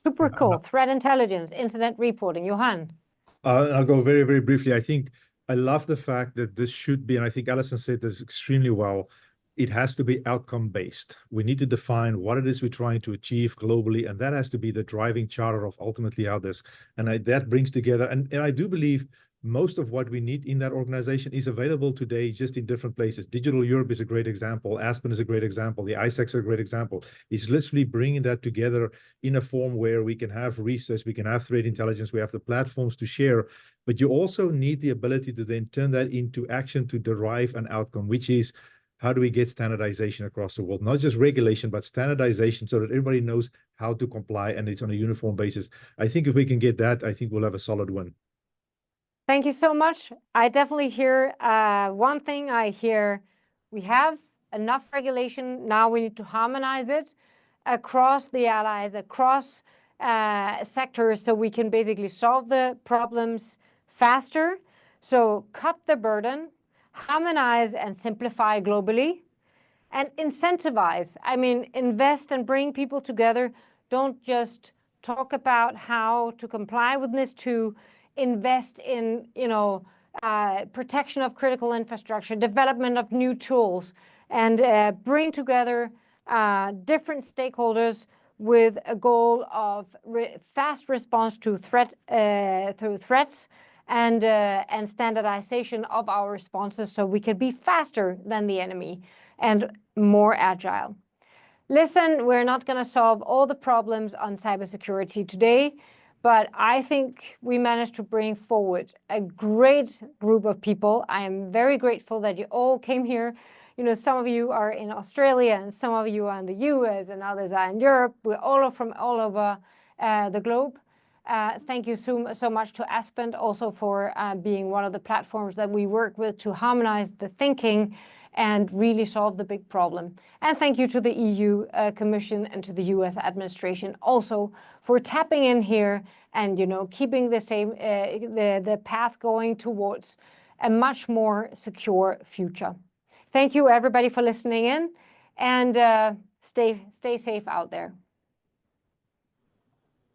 Super cool. Threat intelligence, incident reporting. Johan. I'll go very, very briefly. I think I love the fact that this should be, and I think Alison said this extremely well, it has to be outcome-based. We need to define what it is we're trying to achieve globally, and that has to be the driving charter of ultimately how this, and that brings together, and I do believe most of what we need in that organization is available today, just in different places. Digital Europe is a great example. Aspen is a great example. The ISACs are a great example. It's literally bringing that together in a form where we can have research, we can have threat intelligence, we have the platforms to share, but you also need the ability to then turn that into action to derive an outcome, which is, how do we get standardization across the world? Not just regulation, but standardization, so that everybody knows how to comply and it's on a uniform basis. I think if we can get that, I think we'll have a solid win. Thank you so much. I definitely hear one thing. I hear we have enough regulation. Now we need to harmonize it across the allies, across sectors, so we can basically solve the problems faster. So cut the burden, harmonize and simplify globally, and incentivize. I mean, invest and bring people together. Don't just talk about how to comply with NIS2. Invest in, protection of critical infrastructure, development of new tools, and bring together different stakeholders with a goal of fast response to threats and standardization of our responses, so we can be faster than the enemy and more agile. Listen, we're not going to solve all the problems on cybersecurity today, but I think we managed to bring forward a great group of people. I am very grateful that you all came here. Some of you are in Australia and some of you are in the US and others are in Europe. We're all from all over the globe. Thank you so much to Aspen also for being one of the platforms that we work with to harmonize the thinking and really solve the big problem. And thank you to the EU Commission and to the US administration also for tapping in here and, you know, keeping the same the path going towards a much more secure future. Thank you everybody for listening in, and stay safe out there.